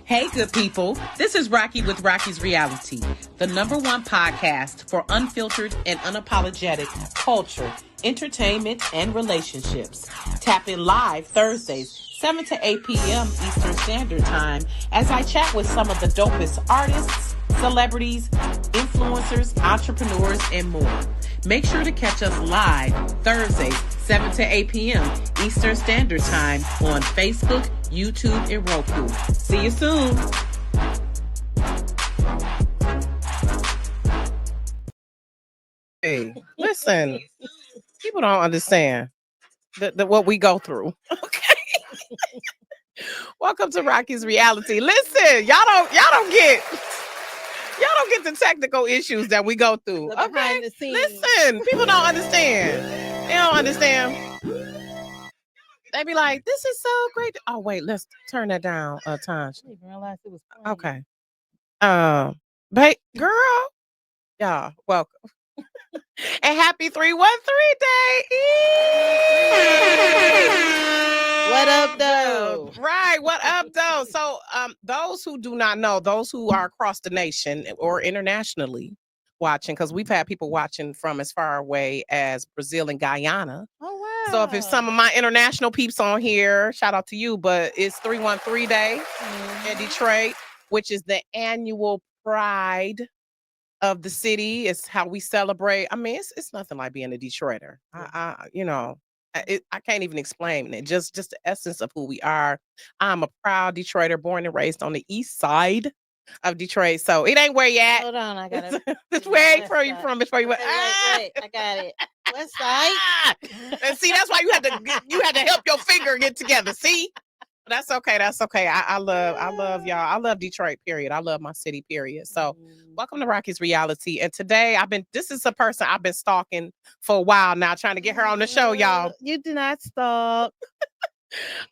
Hey, good people. This is Rocky with Rocky's Reality, the #1 podcast for unfiltered and unapologetic culture, entertainment, and relationships. Tap in live Thursdays, 7 to 8 p.m. Eastern Standard Time, as I chat with some of the dopest artists, celebrities, influencers, entrepreneurs, and more. Make sure to catch us live Thursdays, 7 to 8 p.m. Eastern Standard Time on Facebook, YouTube, and Roku. See you soon. Hey, listen, people don't understand what we go through. Okay. Welcome to Rocky's Reality. Listen, y'all don't get the technical issues that we go through. Okay. Listen, people don't understand. They don't understand. They be like, this is so great. Oh, wait, let's turn that down, Tonja. I didn't even realize it was Okay. playing. Girl, y'all, welcome. And happy 313 day. What up, though? Right, what up, though? So, those who do not know, those who are across the nation or internationally watching, because we've had people watching from as far away as Brazil and Guyana. Oh, wow. So if it's some of my international peeps on here, shout out to you, but it's 313 Day in Detroit, which is the annual pride of the city. It's how we celebrate. I mean, it's nothing like being a Detroiter. I can't even explain it. Just the essence of who we are. I'm a proud Detroiter, born and raised on the east side of Detroit. So it ain't where you at. Hold on, I got it. It's where ain't where you from before you went. Wait, I got it. West side. And see, that's why you had to help your finger get together. See? That's okay. That's okay. I love y'all. I love Detroit, period. I love my city, period. So welcome to Rocky's Reality. And today this is a person I've been stalking for a while now, trying to get her on the show, y'all. You do not stalk.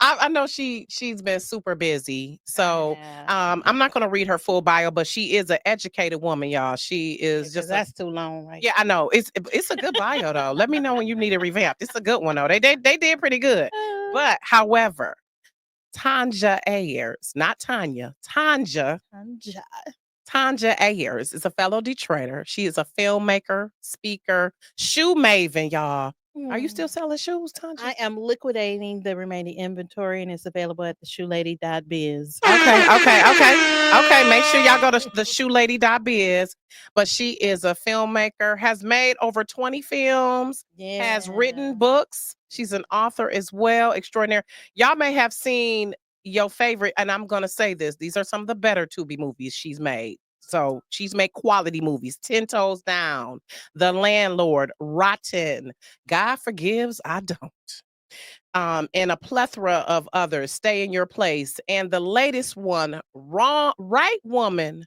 I know she's been super busy. So I'm not gonna read her full bio, but she is an educated woman, y'all. She is just that's too long, right? Yeah, I know. It's a good bio though. Let me know when you need a revamp. It's a good one though. They did pretty good. But however, Tonja Ayers, not Tanya, Tonja Ayers is a fellow Detroiter. She is a filmmaker, speaker, shoe maven, y'all. Are you still selling shoes, Tonja? I am liquidating the remaining inventory, and it's available at the shoelady.biz. Okay. Make sure y'all go to the shoelady.biz. But she is a filmmaker, has made over 20 films, has written books. She's an author as well, extraordinary. Y'all may have seen your favorite, and I'm going to say this. These are some of the better Tubi movies she's made. So she's made quality movies, 10 Toes Down, The Landlord, Rotten, God Forgives, I Don't. And a plethora of others, Stay in Your Place. And the latest one, Right Woman,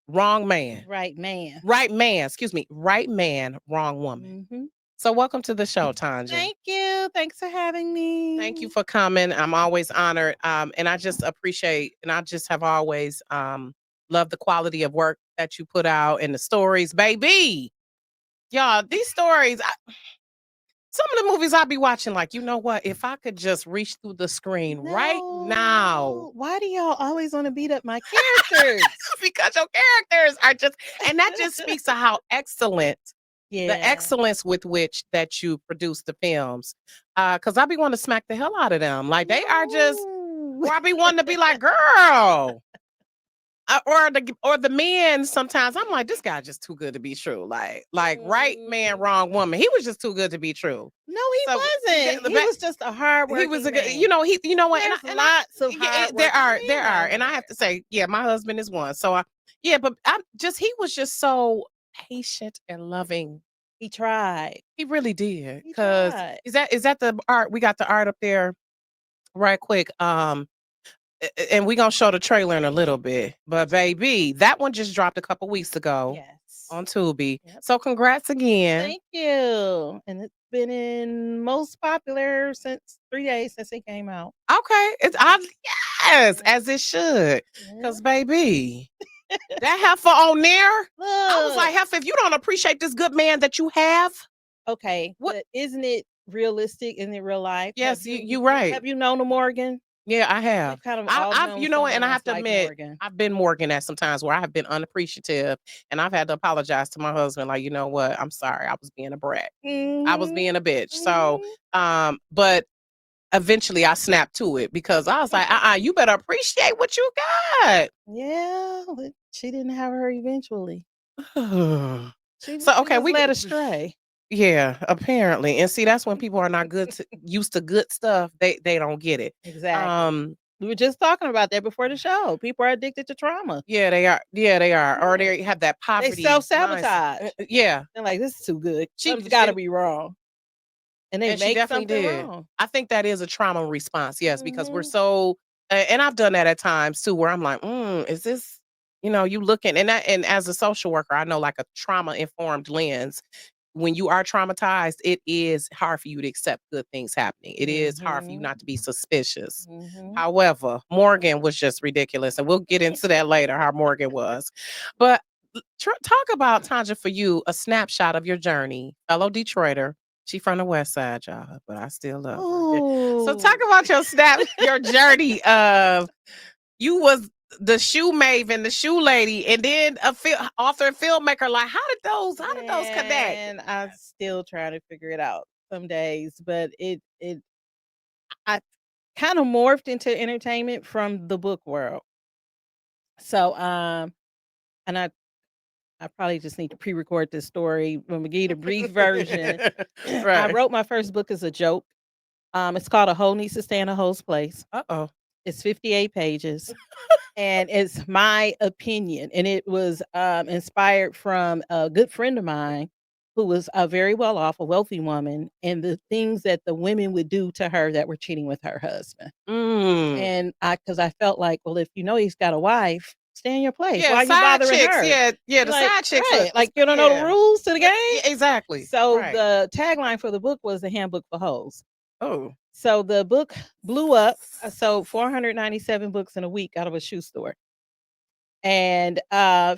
Wrong Man. Right Man. Right Man, excuse me. Right Man, Wrong Woman. Mm-hmm. So welcome to the show, Tonja. Thank you. Thanks for having me. Thank you for coming. I'm always honored. And I just appreciate, and I just have always love the quality of work that you put out and the stories, baby. Y'all, these stories, some of the movies I'll be watching, like, you know what? If I could just reach through the screen right now. Why do y'all always want to beat up my characters? Because your characters are just, and that just speaks to how excellent, the excellence with which that you produce the films. Because I be wanting to smack the hell out of them. Like, they are just, or I be wanting to be like, girl. Or the men, sometimes I'm like, this guy just too good to be true. Like right man, wrong woman. He was just too good to be true. No, he wasn't. He was just a hard worker. He was a good, you know what? There's lots of hard there are. And I have to say, yeah, my husband is one. So but he was just so patient and loving. He tried. He really did. Because is that the art? We got the art up there right quick. And we're going to show the trailer in a little bit. But, baby, that one just dropped a couple weeks ago on Tubi. Yep. So, congrats again. Thank you. And it's been in most popular since 3 days since it came out. Okay. Yes, as it should. Because, baby, that heifer on there, I was like, heifer, if you don't appreciate this good man that you have. Okay. But isn't it realistic? Isn't it real life? Yes, you're right. Have you known a Morgan? Yeah, I have. We've kind of all known You know what, and I someone have else to like admit, Morgan. I've been Morgan at some times where I have been unappreciative, and I've had to apologize to my husband, like, you know what, I'm sorry, I was being a brat. I was Mhm, being a bitch. So, mhm. but eventually I snapped to it because I was like, you better appreciate what you got. Yeah, but she didn't have her eventually. She So, she okay, was led astray. yeah, apparently. And see, that's when people are not used to good stuff, they don't get it. Exactly. Um, We were just talking about that before the show. People are addicted to trauma. yeah, they are. Yeah, they are. Or Yeah. they have that They poverty mindset. self-sabotage. Yeah. They're like, "This is too good. She Something's gotta and, be wrong." And they and she make definitely something did. wrong. I think that is a trauma response, yes, because we're Mhm. so and I've done that at times too, where I'm like, is this, you looking and as a social worker, I know like a trauma informed lens. When you are traumatized, it is hard for you to accept good things happening. It is hard for you Mhm. not to be suspicious. Mhm. However, Morgan was just ridiculous, and we'll get into that later. How Morgan was, but talk about Tonja for you a snapshot of your journey, fellow Detroiter. She from the West Side, y'all, but I still love her. Yeah. So talk Ooh. about your journey of you was the shoe maven, the shoe lady, and then a author and filmmaker. Like, how did those connect? Man, I still try to figure it out some days, but I kind of morphed into entertainment from the book world. So, and I probably just need to pre-record this story. When we give a brief version, I Right. wrote my first book as a joke. It's called A Hoe Needs to Stay in a Hoe's Place. Uh-oh. It's 58 pages. And it's my opinion. And it was inspired from a good friend of mine who was very well off, a wealthy woman, and the things that the women would do to her that were cheating with her husband. Mm. And because I felt like, well, if you know he's got a wife, stay in your place. Yeah, Why are you side bothering chicks. her? Yeah, the Like, side chicks right, like you don't know the yeah. rules to the Yeah, game. yeah, exactly. So Right. the tagline for the book was the handbook for hoes. Oh. So the book blew up. I sold 497 books in a week out of a shoe store. And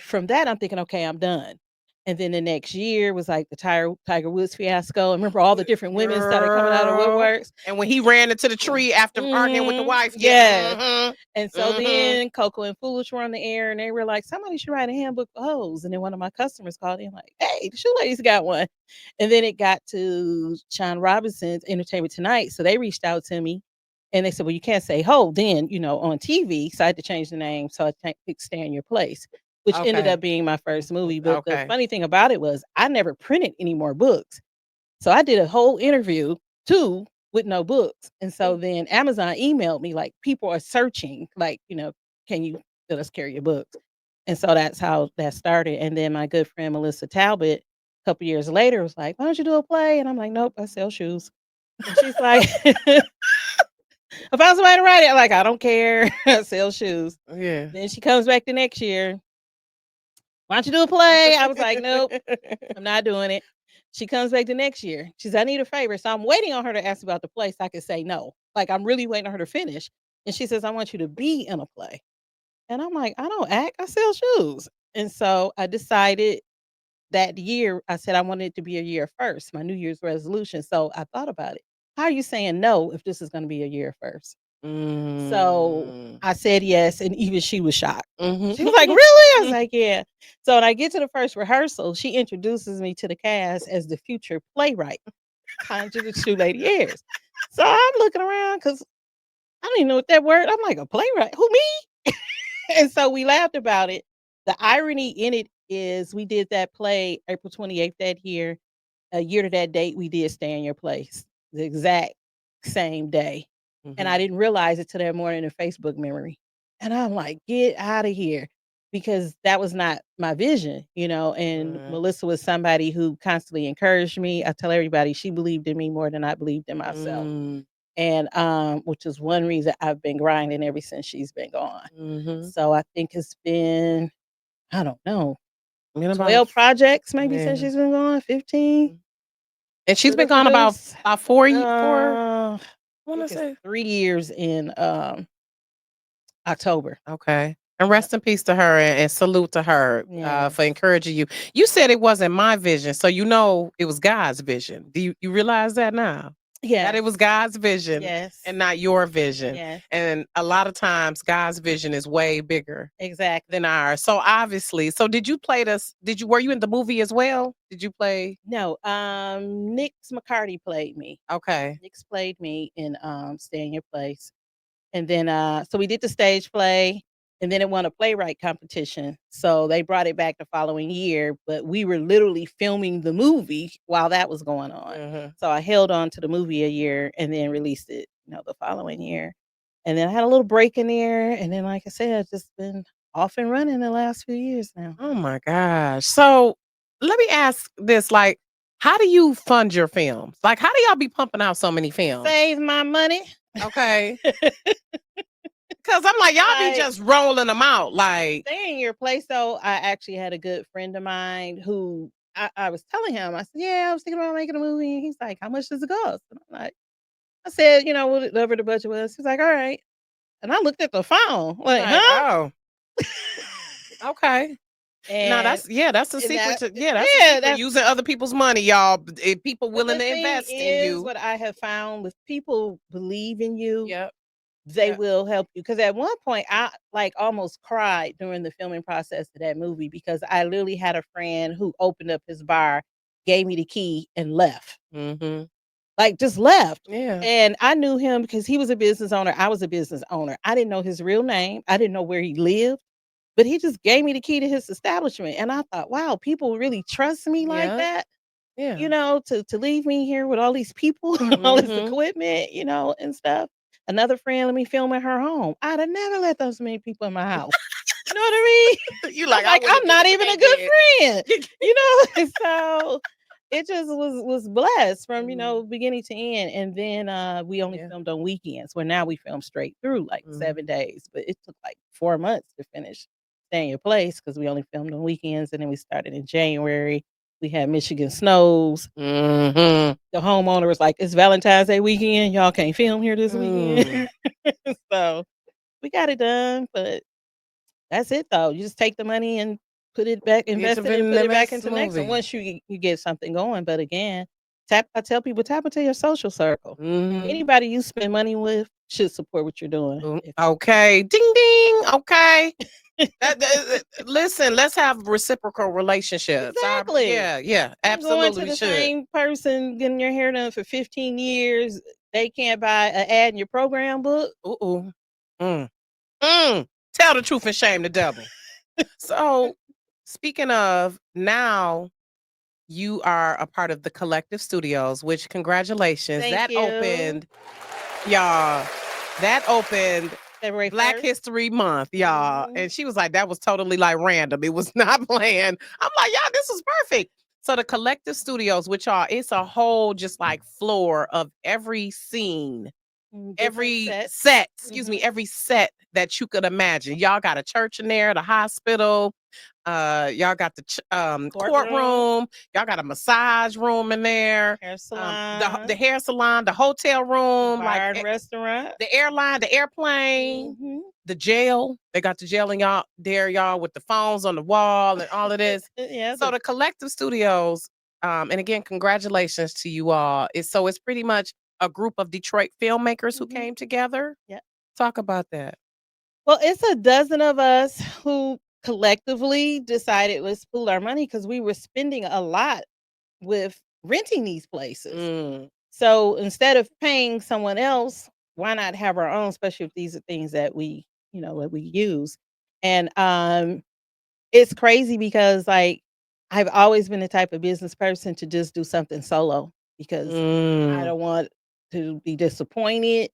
from that, I'm thinking, okay, I'm done. And then the next year was like the Tiger Woods fiasco. And remember all the different women started coming out of the Girl. woodworks. And when he ran into the tree after arguing with the wife, Yes. yeah. And so then Coco and Foolish were on the air and they were like, somebody should write a handbook for hoes. And then one of my customers called in like, hey, the shoe lady's got one. And then it got to Sean Robinson's Entertainment Tonight. So they reached out to me and they said, well, you can't say ho then, on TV. So I had to change the name. So I picked Stay in Your Place, which ended Okay. up being my first movie. But the Okay. funny thing about it was I never printed any more books. So I did a whole interview too with no books. And so then Amazon emailed me like people are searching, like, can you let us carry your books? And so that's how that started. And then my good friend Melissa Talbot, a couple years later, was like, why don't you do a play? And I'm like, nope, I sell shoes. And she's like, I found somebody to write it. I'm like, I don't care. I sell shoes. Yeah. Then she comes back the next year. Why don't you do a play? I was like, nope, I'm not doing it. She comes back the next year. She says, I need a favor. So I'm waiting on her to ask about the play so I can say no. Like I'm really waiting on her to finish. And she says, I want you to be in a play. And I'm like, I don't act, I sell shoes. And so I decided that year, I said I wanted it to be a year first, my New Year's resolution. So I thought about it. How are you saying no if this is going to be a year first? So Mm. I said yes, and even she was shocked. Mhm. She was like, "Really?" I was like, "Yeah." So when I get to the first rehearsal, she introduces me to the cast as the future playwright, Tonja the Shoe Lady Ayers. So I'm looking around because I don't even know what that word. I'm like, "A playwright? Who me?" And so we laughed about it. The irony in it is we did that play April 28th that year. A year to that date, we did Stay in Your Place, the exact same day. And I Mhm. didn't realize it till that morning in Facebook memory. And I'm like, get out of here. Because that was not my vision, and Right. Melissa was somebody who constantly encouraged me. I tell everybody she believed in me more than I believed in myself. Mm. And which is one reason I've been grinding ever since she's been gone. Mhm. So I think it's been, I don't know, I mean, about 12 projects maybe since yeah. she's been gone, 15. And she's been Little gone about produce. 4. I I want think to it's say 3 years in, October. okay. And Yep. rest in peace to her and salute to her for Yes. encouraging you. You said it wasn't my vision, so you know it was God's vision. Do you realize that now? Yeah. That it was God's vision Yes. and not your vision. Yes. And a lot of times God's vision is way bigger Exactly. than ours. So obviously, so did you play this? Were you in the movie as well? Did you play? No, Nix McCarty played me. Okay. Nix played me in Stay in Your Place. And then so we did the stage play and then it won a playwright competition. So they brought it back the following year, but we were literally filming the movie while that was going on. Mhm. So I held on to the movie a year and then released it, the following year. And then I had a little break in there and then like I said, I've just been off and running the last few years now. Oh my gosh. So let me ask this, like, how do you fund your films? Like, how do y'all be pumping out so many films? Save my money. Okay. Because I'm like, y'all be Like, just rolling them out. Like, Stay in Your Place, though, I actually had a good friend of mine who I was telling him, I said, yeah, I was thinking about making a movie. And he's like, how much does it cost? And I'm like, I said, whatever the budget was. He's like, all right. And I looked at the phone, like, huh? oh, okay. Now And that's that's a and secret. that- That's a yeah, secret. that's Using other people's money, y'all. People but willing the to thing invest in is, you. what I have found with people believe in you, Yep. they will help you. Because at one point, I like almost cried during the filming process of that movie because I literally had a friend who opened up his bar, gave me the key, and left. Mm-hmm. Like just left. Yeah. And I knew him because he was a business owner. I was a business owner. I didn't know his real name. I didn't know where he lived, but he just gave me the key to his establishment. And I thought, wow, people really trust me like that, Yeah. to leave me here with all these people, all this equipment, and stuff. Another friend let me film at her home. I'd have never let those many people in my house. You know what I mean? You I'm like, I'm not even a good friend. So it just was blessed from beginning to end. And then we only filmed on weekends, where now we film straight through like 7 days. But it took like 4 months to finish Stay in Your Place because we only filmed on weekends, and then we started in January. We had Michigan snows. Mm-hmm. The homeowner was like, it's Valentine's Day weekend. Y'all can't film here this weekend. So we got it done, but that's it though. You just take the money and put it back, invest it, and put it back into the next one once you get something going. But again, I tell people, tap into your social circle. Anybody you spend money with should support what you're doing. Okay. Ding ding. Okay. Listen, let's have reciprocal relationships. Exactly. Yeah, absolutely. Going to the same person getting your hair done for 15 years, they can't buy an ad in your program book. Tell the truth and shame the devil. So, speaking of, now you are a part of the Collective Studios, which congratulations. Thank you. Opened, y'all. That opened February Black 1st. History Month, y'all. And she was like, that was totally like random. It was not planned. I'm like, y'all, this is perfect. So the Collective Studios, which it's a whole just like floor of every scene, every set, every set that you could imagine. Y'all got a church in there, the hospital, y'all got the courtroom, y'all got a massage room in there, hair salon, the hair salon, the hotel room, bar and restaurant, the airline, the airplane, the jail. They got the jail in y'all with the phones on the wall and all of this. So the Collective Studios, and again, congratulations to you all. It's pretty much a group of Detroit filmmakers who came together. Yeah. Talk about that. Well, it's a dozen of us who collectively decided let's pool our money because we were spending a lot with renting these places. So instead of paying someone else, why not have our own, especially if these are things that we use. And it's crazy because like I've always been the type of business person to just do something solo because I don't want to be disappointed.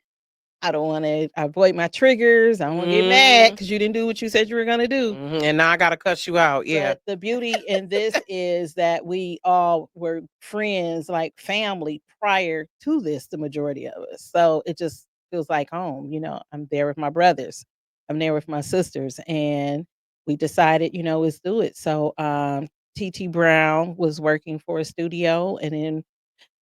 I don't want to avoid my triggers. I don't want to get mad because you didn't do what you said you were going to do. And now I got to cut you out. Yeah. But the beauty in this is that we all were friends, like family prior to this, the majority of us. So it just feels like home. I'm there with my brothers. I'm there with my sisters. And we decided, let's do it. So TT Brown was working for a studio, and then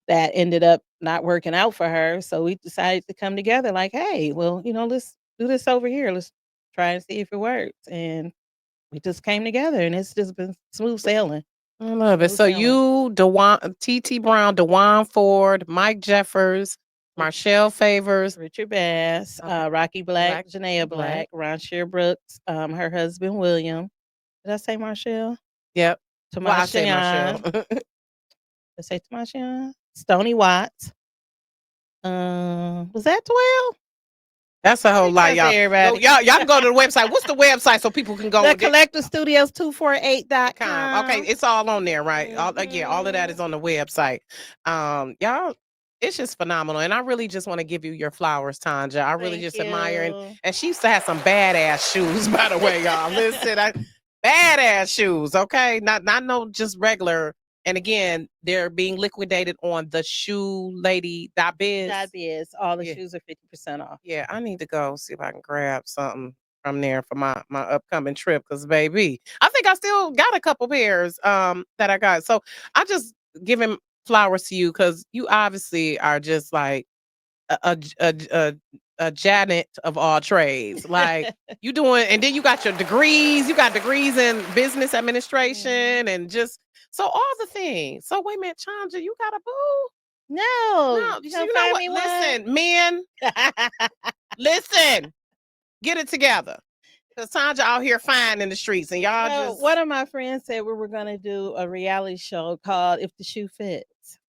that ended up not working out for her. So we decided to come together like, hey, well, let's do this over here. Let's try and see if it works. And we just came together, and it's just been smooth sailing. I love it. Smooth So sailing. you, T.T. Brown, Dewan Ford, Mike Jeffers, Marshall Favors, Richard Bass, Okay. Rocky Black, Black, Janaea Black, Ron Brooks, her husband William. Did I say Marshall? Yep. Well, I Tamasha said Yan. Marshall. Did I say Tamasha Yan? Stony Watts. Was that 12? That's a whole lot, That's y'all. everybody. Y'all can go to the website. What's the website so people can go? The Collective Studios 248.com. Okay, it's all on there, right? All of that Mhm. is on the website. Y'all, it's just phenomenal, and I really just want to give you your flowers, Tonja. I really Thank just admire, you. and she used to have some badass shoes, by the way, y'all. Listen, badass shoes, okay? Not no just regular. And again, they're being liquidated on the shoe lady That is all the Yeah. shoes are 50% off. Yeah, I need to go see if I can grab something from there for my upcoming trip. Cause baby, I think I still got a couple pairs that I got. So I just giving flowers to you because you obviously are just like a Janet of all trades. Like you doing, and then you got your degrees. You got degrees in business administration and just so all the things. So wait a minute, Chandra, you got a boo? No, you so gonna you know find what? me one? Listen, men, listen, get it together. Cause Tonja out here fine in the streets, and y'all just one of my friends said we were gonna do a reality show called "If the Shoe Fits."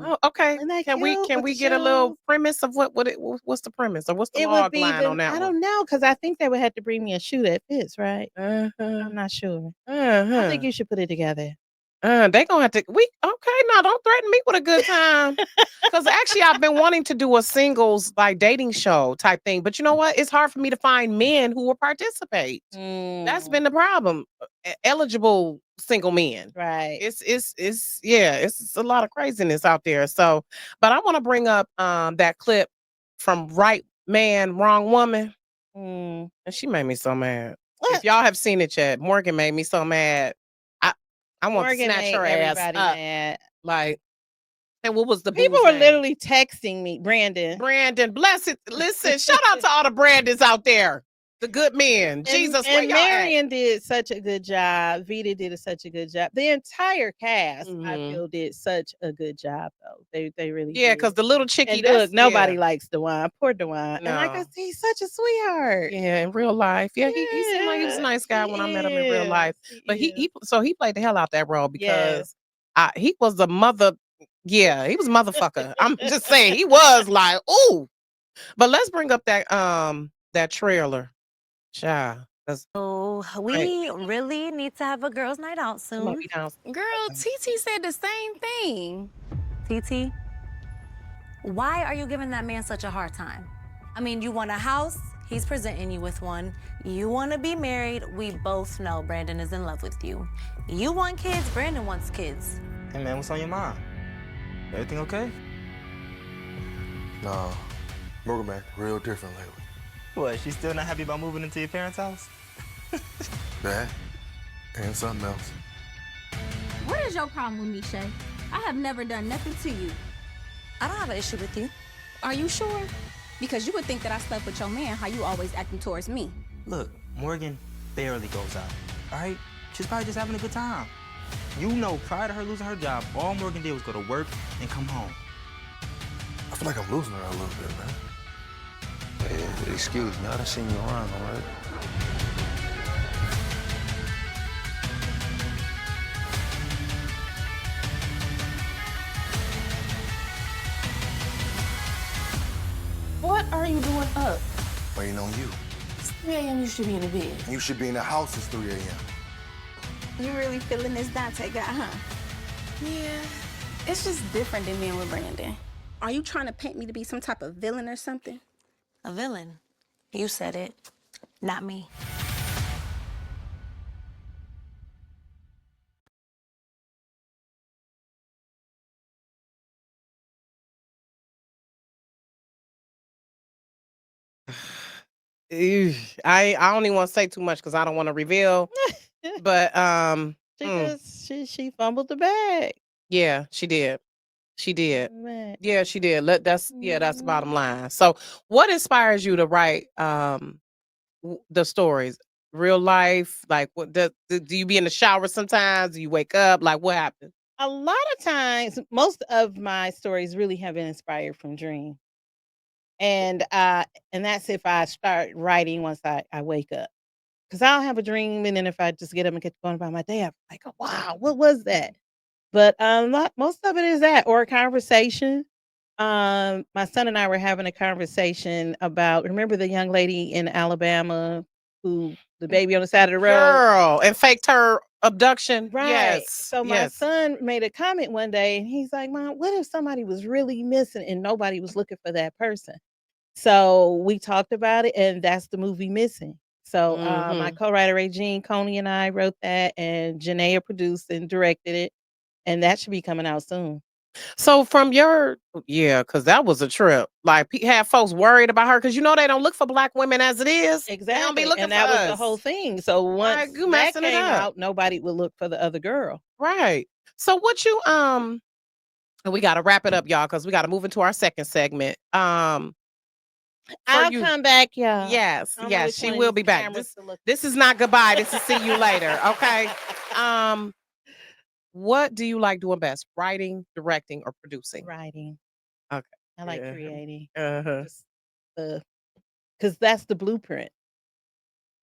Oh, okay. Isn't that Can we cute with the get a little shoes? premise of what's the premise or what's the It would log be line on that I one? don't know because I think they would have to bring me a shoe that fits, right? Uh-huh. I'm not sure. I Uh-huh. think you should put it together. They gonna have to okay, now don't threaten me with a good time. Cause actually I've been wanting to do a singles like dating show type thing. But you know what? It's hard for me to find men who will participate. That's been the problem. Eligible single men. Right. It's a lot of craziness out there. So, but I want to bring up that clip from Right Man, Wrong Woman. And she made me so mad. If y'all have seen it yet, Morgan made me so mad. I want to snatch her ass up. Mad. Like, and what was the people boo's were name? literally texting me, Brandon, bless it. Listen, shout out to all the Brandons out there. The good men. Jesus, where and y'all at? Marion did such a good job. Vita did such a good job. The entire cast, I feel, did such a good job, though. They really did. because the little chickie, And look, nobody likes Dewan. Poor Dewan. And like I No. said, he's such a sweetheart. Yeah, in real life. Yeah, he seemed like he was a nice guy when I met him in real life. But he played the hell out that role because he was a mother. Yeah, he was a motherfucker. I'm just saying he was like, ooh. But let's bring up that trailer. Child. So we really need to have a girls' night out soon. Girl, TT said the same thing. TT, why are you giving that man such a hard time? I mean, you want a house, he's presenting you with one. You want to be married, we both know Brandon is in love with you. You want kids, Brandon wants kids. Hey man, what's on your mind? Everything okay? No, Morgan been real different lately. What, she's still not happy about moving into your parents' house? That and something else. What is your problem with me, Shay? I have never done nothing to you. I don't have an issue with you. Are you sure? Because you would think that I slept with your man, how you always acting towards me. Look, Morgan barely goes out, all right? She's probably just having a good time. You know, prior to her losing her job, all Morgan did was go to work and come home. I feel like I'm losing her a little bit, man. Hey, excuse me, I done seen you around, all right? What are you doing up? Waiting on you. It's 3 a.m. You should be in the bed. You should be in the house. It's 3 a.m. You really feeling this Dante guy, huh? Yeah, it's just different than being with Brandon. Are you trying to paint me to be some type of villain or something? A villain. You said it, not me. I don't even want to say too much because I don't want to reveal. But she fumbled the bag. yeah, she did. She did. Man. Yeah, she did. That's the bottom line. So, what inspires you to write the stories? real life? Like, what do you be in the shower sometimes? Do you wake up? Like, what happens? A lot of times, most of my stories really have been inspired from dream. And that's if I start writing once I wake up. Because I'll have a dream, and then if I just get up and get going about my day, I'm like, oh, wow, what was that? But most of it is that, or a conversation. My son and I were having a conversation about, remember the young lady in Alabama who the baby on the side of the road? Girl, and faked her abduction. Right. Yes. So my yes. son made a comment one day, and he's like, Mom, what if somebody was really missing and nobody was looking for that person? So we talked about it, and that's the movie Missing. So my co-writer Regine Coney and I wrote that, and Janaea produced and directed it, and that should be coming out soon. So from your because that was a trip. Like have folks worried about her because they don't look for black women as it is. They don't be Exactly, looking and for that was us. the whole thing. So once Like, you that messing it came up. out, nobody would look for the other girl. Right. So what you and we got to wrap it up, y'all, because we got to move into our second segment. I'll come back, y'all. Yes, I'm yes, which she one of will these be back. cameras to look This is not goodbye. This is see you later. Okay. What do you like doing best? Writing, directing, or producing? writing. Okay. I like Yeah. creating. Uh-huh. Because that's the blueprint.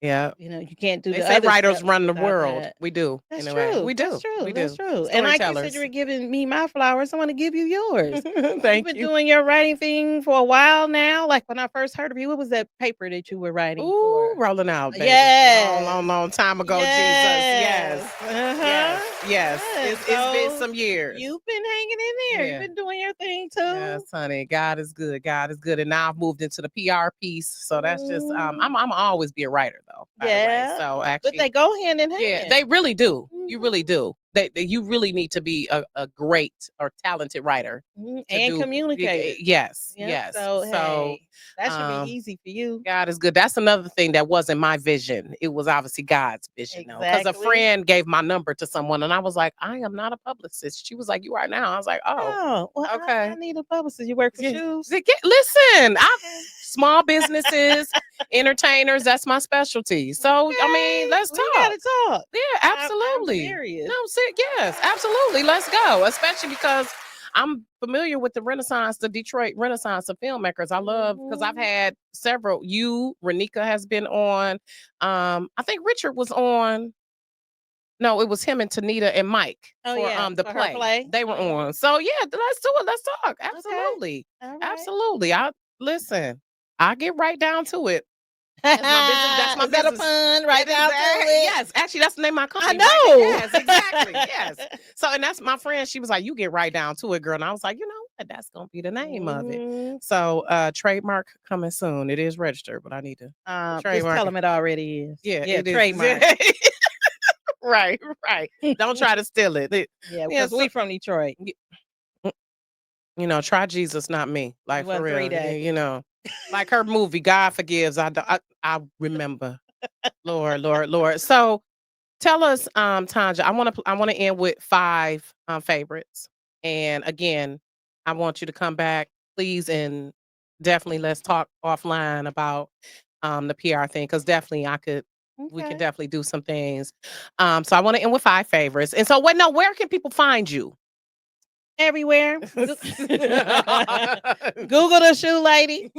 Yeah. You can't do They the say other writers steps run the without world. that. We do. That's in a way. true. We do. That's true. We That's do. true. And like you said, Storytellers. you were giving me my flowers. I want to give you yours. Thank You've been you. doing your writing thing for a while now. Like when I first heard of you, what was that paper that you were writing Ooh, for? rolling out, baby. Yes. Long time ago, Yes. Jesus. Yes. Uh-huh. Yes. It's been So some years. you've been hanging in there. Yeah. You've been doing your thing too. Yes, honey. God is good. God is good. And now I've moved into the PR piece. So that's just I'm always be a writer though, by the way. So actually But they go hand in hand. yeah, they really do. You really do. You really need to be a great or talented writer. And communicator. Yes, Yep. yes. So hey, that should be easy for you. God is good. That's another thing that wasn't my vision. It was obviously God's vision, though. Because a friend gave my number to someone, and I was like, I am not a publicist. She was like, you are now. I was like, oh, Well, okay. I need a publicist. You work for shoes? Listen, small businesses, entertainers. That's my specialty. So I mean, let's talk. We gotta talk. Yeah, absolutely. I'm serious. No, yes, absolutely. Let's go. Especially because I'm familiar with the Detroit Renaissance of filmmakers. I love because I've had several. Renika has been on. I think Richard was on. No, it was him and Tanita and Mike for the for her play. They were on. So yeah, let's do it. Let's talk. Absolutely. All right. Absolutely. I listen. I get right down to it. That's my business. That's my Is that business. a pun? Right down to it. Yes, actually, that's the name of my company. I know. Yes, exactly. Yes. So, and that's my friend. She was like, "You get right down to it, girl." And I was like, "You know what? That's gonna be the name of it." So, trademark coming soon. It is registered, but I need to Just trademark. tell them it already is. Yeah, Yeah, it is. trademark. Right. Don't try to steal it. Yeah, because we from Detroit. Try Jesus, not me. Like for real. 3 days. Like her movie, God Forgives. I remember. Lord. So tell us, Tonja, I want to end with 5 favorites. And again, I want you to come back, please, and definitely let's talk offline about the PR thing, because definitely we can definitely do some things. So I want to end with 5 favorites. And so where can people find you? Everywhere. Google the shoe lady.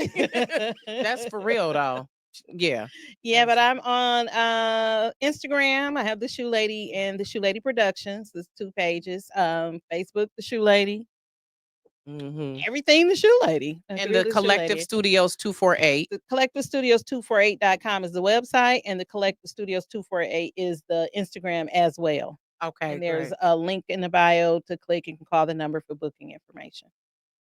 That's for real though. Yeah. Yeah, but I'm on Instagram. I have the Shoe Lady and the Shoe Lady Productions. There's 2 pages. Facebook, the Shoe Lady. Everything the Shoe Lady. And the Collective Studios 248. The Collective Studios 248.com is the website, and the Collective Studios 248 is the Instagram as well. Okay. And there's a link in the bio to click and call the number for booking information.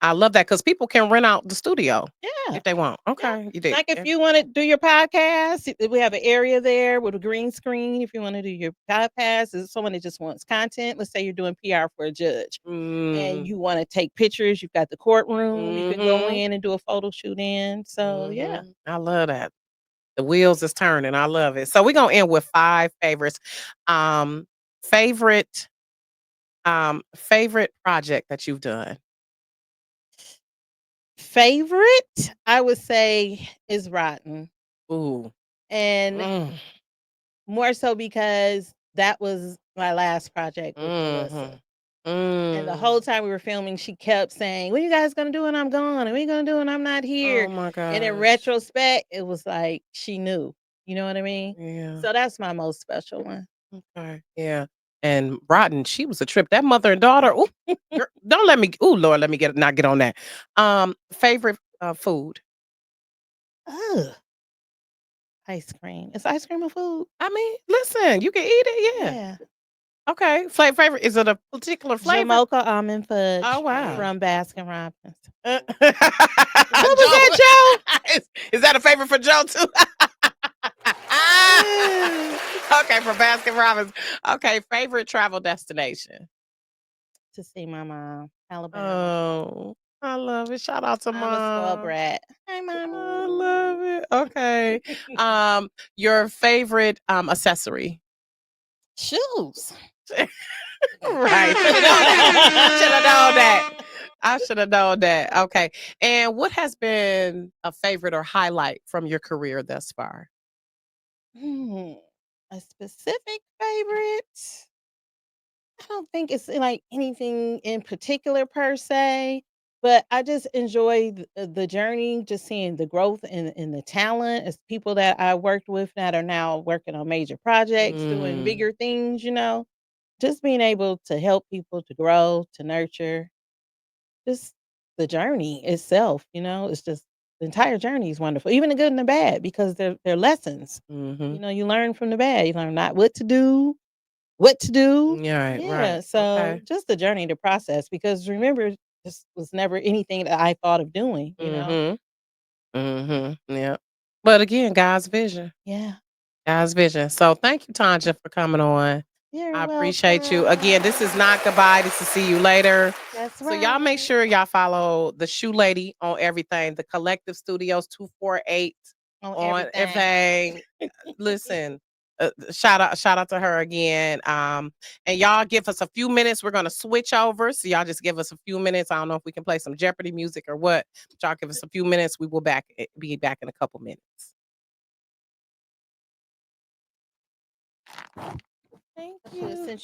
I love that because people can rent out the studio. Yeah. If they want. Okay. Yeah. You did. Like if you want to do your podcast, we have an area there with a green screen. If you want to do your podcast, is someone that just wants content. Let's say you're doing PR for a judge and you want to take pictures. You've got the courtroom. You can go in and do a photo shoot in. So yeah. I love that. The wheels is turning. I love it. So we're gonna end with 5 favorites. Favorite project that you've done. Favorite, I would say, is Rotten. Ooh. And more so because that was my last project with Melissa. And the whole time we were filming, she kept saying, "What are you guys gonna do when I'm gone? And what are you gonna do when I'm not here?" Oh my god. And in retrospect, it was like she knew. You know what I mean? Yeah. So that's my most special one. Okay. Yeah. And Rotten, she was a trip. That mother and daughter. Ooh, girl, don't let me. Ooh, Lord, let me not get on that. Favorite food. Ugh. Ice cream. Is ice cream a food? I mean, listen, you can eat it. Yeah. Okay. Favorite. Is it a particular flavor? Jamocha almond fudge. Oh wow. From Baskin Robbins. What was that, Joe? Is that a favorite for Joe too? Okay, for Baskin Robbins. Okay, favorite travel destination. To see my mom, Alabama. Oh, I love it. Shout out to I'm mom. a spoiled brat. Hi, mommy. I love it. Okay. Your favorite accessory. Shoes. Right. I should have known that. I should have known that. Okay. And what has been a favorite or highlight from your career thus far? A specific favorite? I don't think it's like anything in particular per se, but I just enjoy the journey, just seeing the growth and the talent as people that I worked with that are now working on major projects, doing bigger things, just being able to help people to grow, to nurture, just the journey itself, it's just the entire journey is wonderful, even the good and the bad, because they're lessons. You learn from the bad, you learn not what to do, what to do. Yeah, Yeah, right. so Okay. just the journey, the process, because remember, this was never anything that I thought of doing. Yeah. But again, God's vision. Yeah. God's vision. So thank you, Tonja, for coming on. You're I appreciate you. welcome. Again, this is not goodbye. This is see you later. That's So y'all make sure y'all follow the Shoe Lady on everything. The Collective Studios 248 on everything. Listen, shout out to her again. And y'all give us a few minutes. We're gonna switch over. So y'all just give us a few minutes. I don't know if we can play some Jeopardy music or what. But y'all give us a few minutes. We will be back in a couple minutes. Thank you.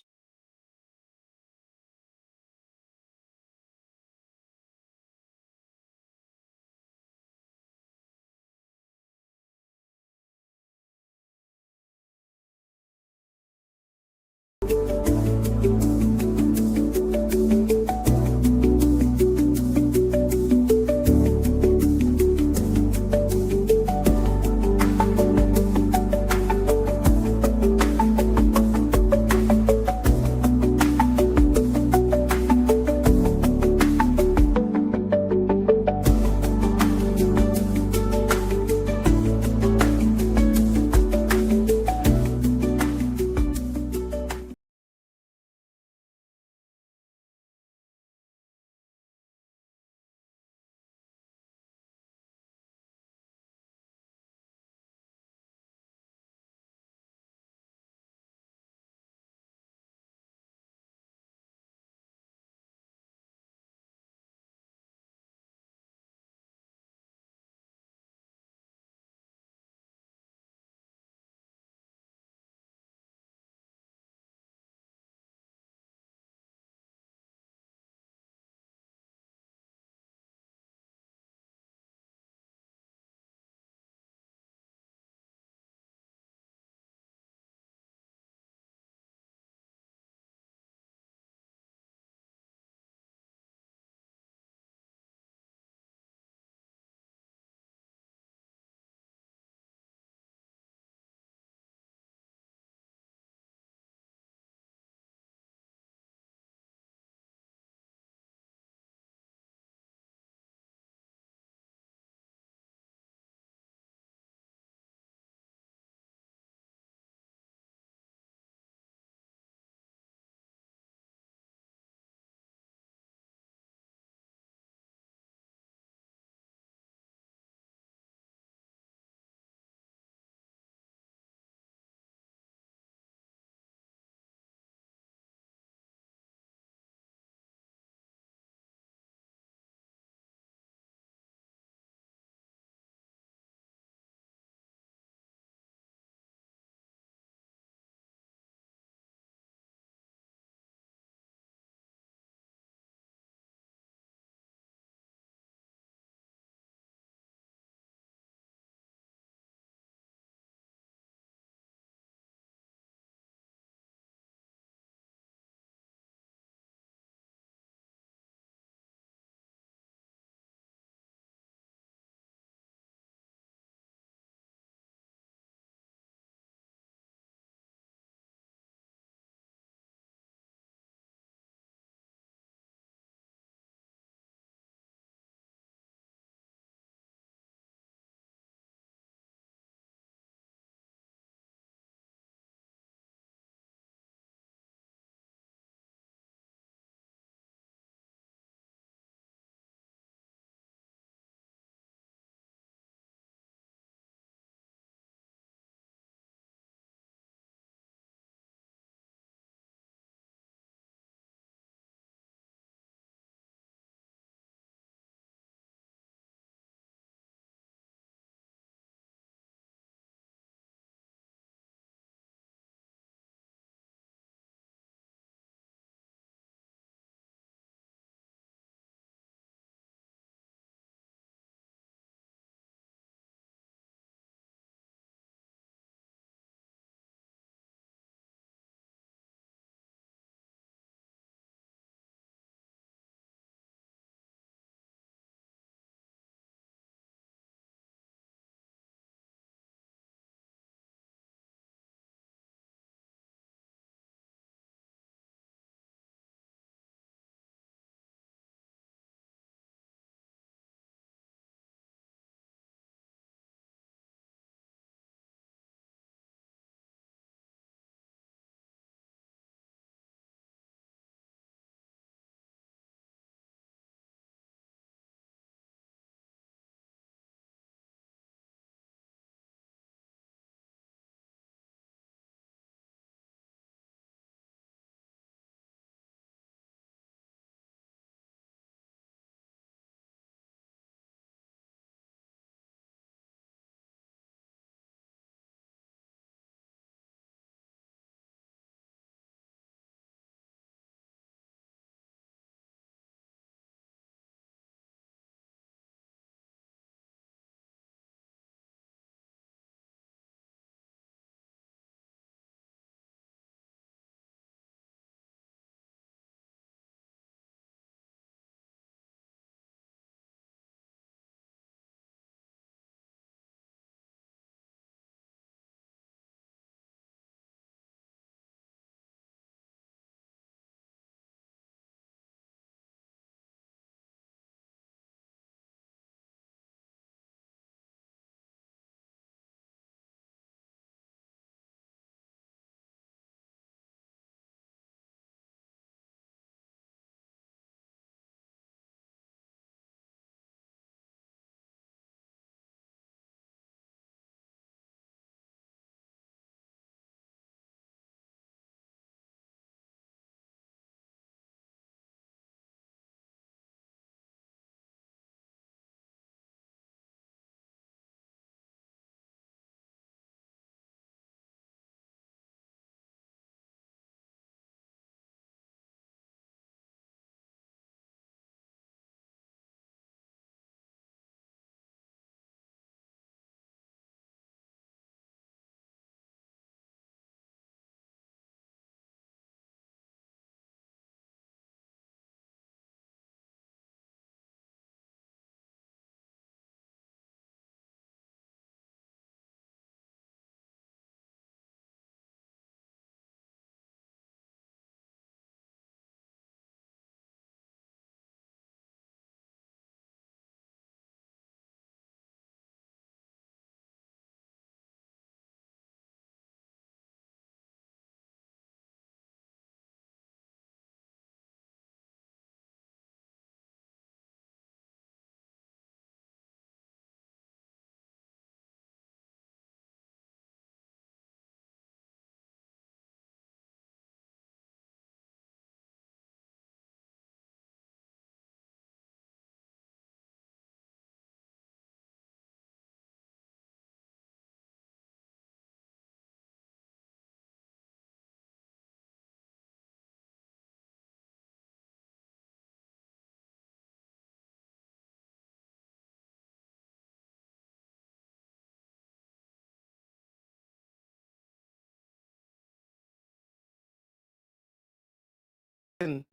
hang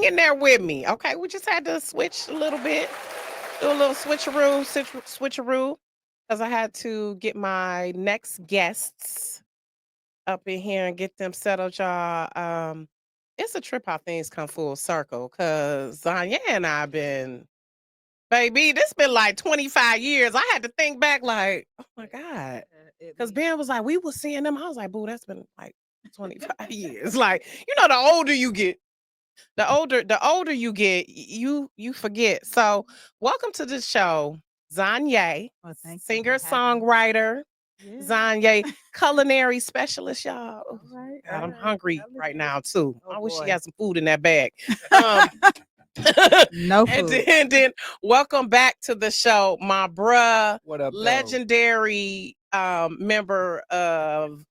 in there with me. Okay, we just had to switch a little bit, do a little switcheroo, because I had to get my next guests up in here and get them settled, y'all. It's a trip how things come full circle, because ZanYe and I been, baby, this been like 25 years. I had to think back like, oh my God. Because Ben was like, we was seeing them. I was like, boo, that's been like 25 years. Like, the older you get, the older you get, you forget. So welcome to the show, ZanYe, singer, songwriter, ZanYe, culinary specialist, y'all. Oh, God, I'm hungry right now too. I wish she had some food in that bag. No food. And then welcome back to the show, my bruh, What up, legendary member of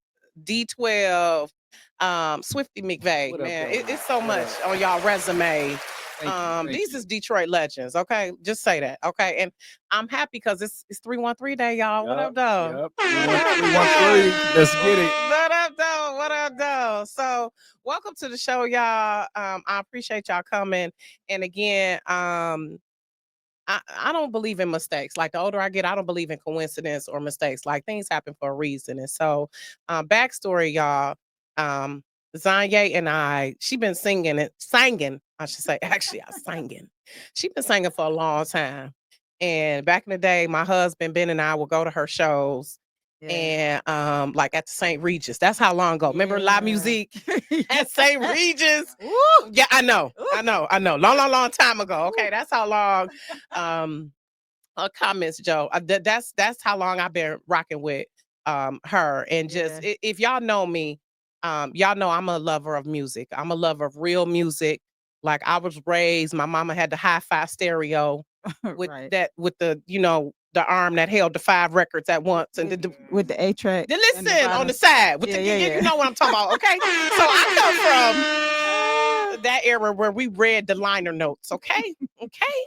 D12, Swifty McVay. What up, man, though? it's so What much up? on y'all resume. Thank These you. is Detroit legends, okay? Just say that, okay? And I'm happy because it's 313 day, y'all. What up, though? Yep. 313. Let's get it. What up, though? What up, though? So, welcome to the show, y'all. I appreciate y'all coming. And again, I don't believe in mistakes. Like the older I get, I don't believe in coincidence or mistakes. Like things happen for a reason. And so, backstory, y'all. ZanYe and I, she been singing, I should say. Actually, I singing. She been singing for a long time. And back in the day, my husband Ben and I would go to her shows. And like at the St. Regis. That's how long ago. Remember La Musique at St. Regis? Yeah, I know. Long time ago. Okay, that's how long. Comments, Joe. That's how long I've been rocking with her. And just if y'all know me, y'all know I'm a lover of music. I'm a lover of real music. Like I was raised, my mama had the hi-fi stereo with with the the arm that held the 5 records at once, and with the 8-track. Listen on the side with you know what I'm talking about, okay? So I come from that era where we read the liner notes, okay?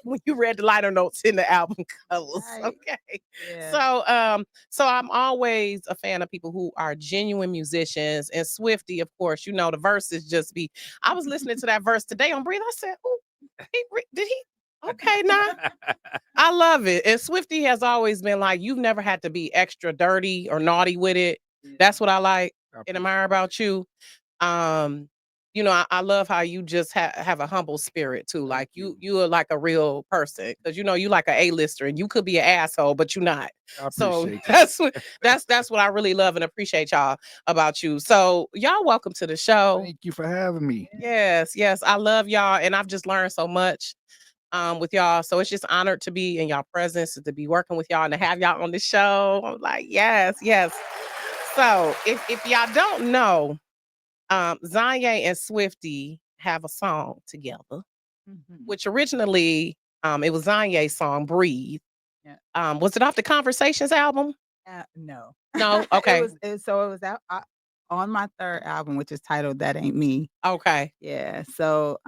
When you read the liner notes in the album covers, okay? So I'm always a fan of people who are genuine musicians. And Swifty, of course, the verses just be. I was listening to that verse today on Breathe. I said, "Oh, did he?" Okay, now I love it. And Swifty has always been like, you've never had to be extra dirty or naughty with it. That's what I like and admire about you. I love how you just have a humble spirit too. Like you are like a real person, because you like an A-lister, and you could be an asshole, but you're not. So that's what I really love and appreciate y'all about you. So y'all welcome to the show. Thank you for having me. Yes, I love y'all, and I've just learned so much with y'all. So it's just honored to be in y'all presence, to be working with y'all, and to have y'all on the show. I'm like, yes. So if y'all don't know, ZanYe and Swifty have a song together, which originally it was ZanYe's song Breathe. Was it off the Conversations album? No. Okay. it was out on my 3rd album, which is titled That Ain't Me. Okay. Yeah. So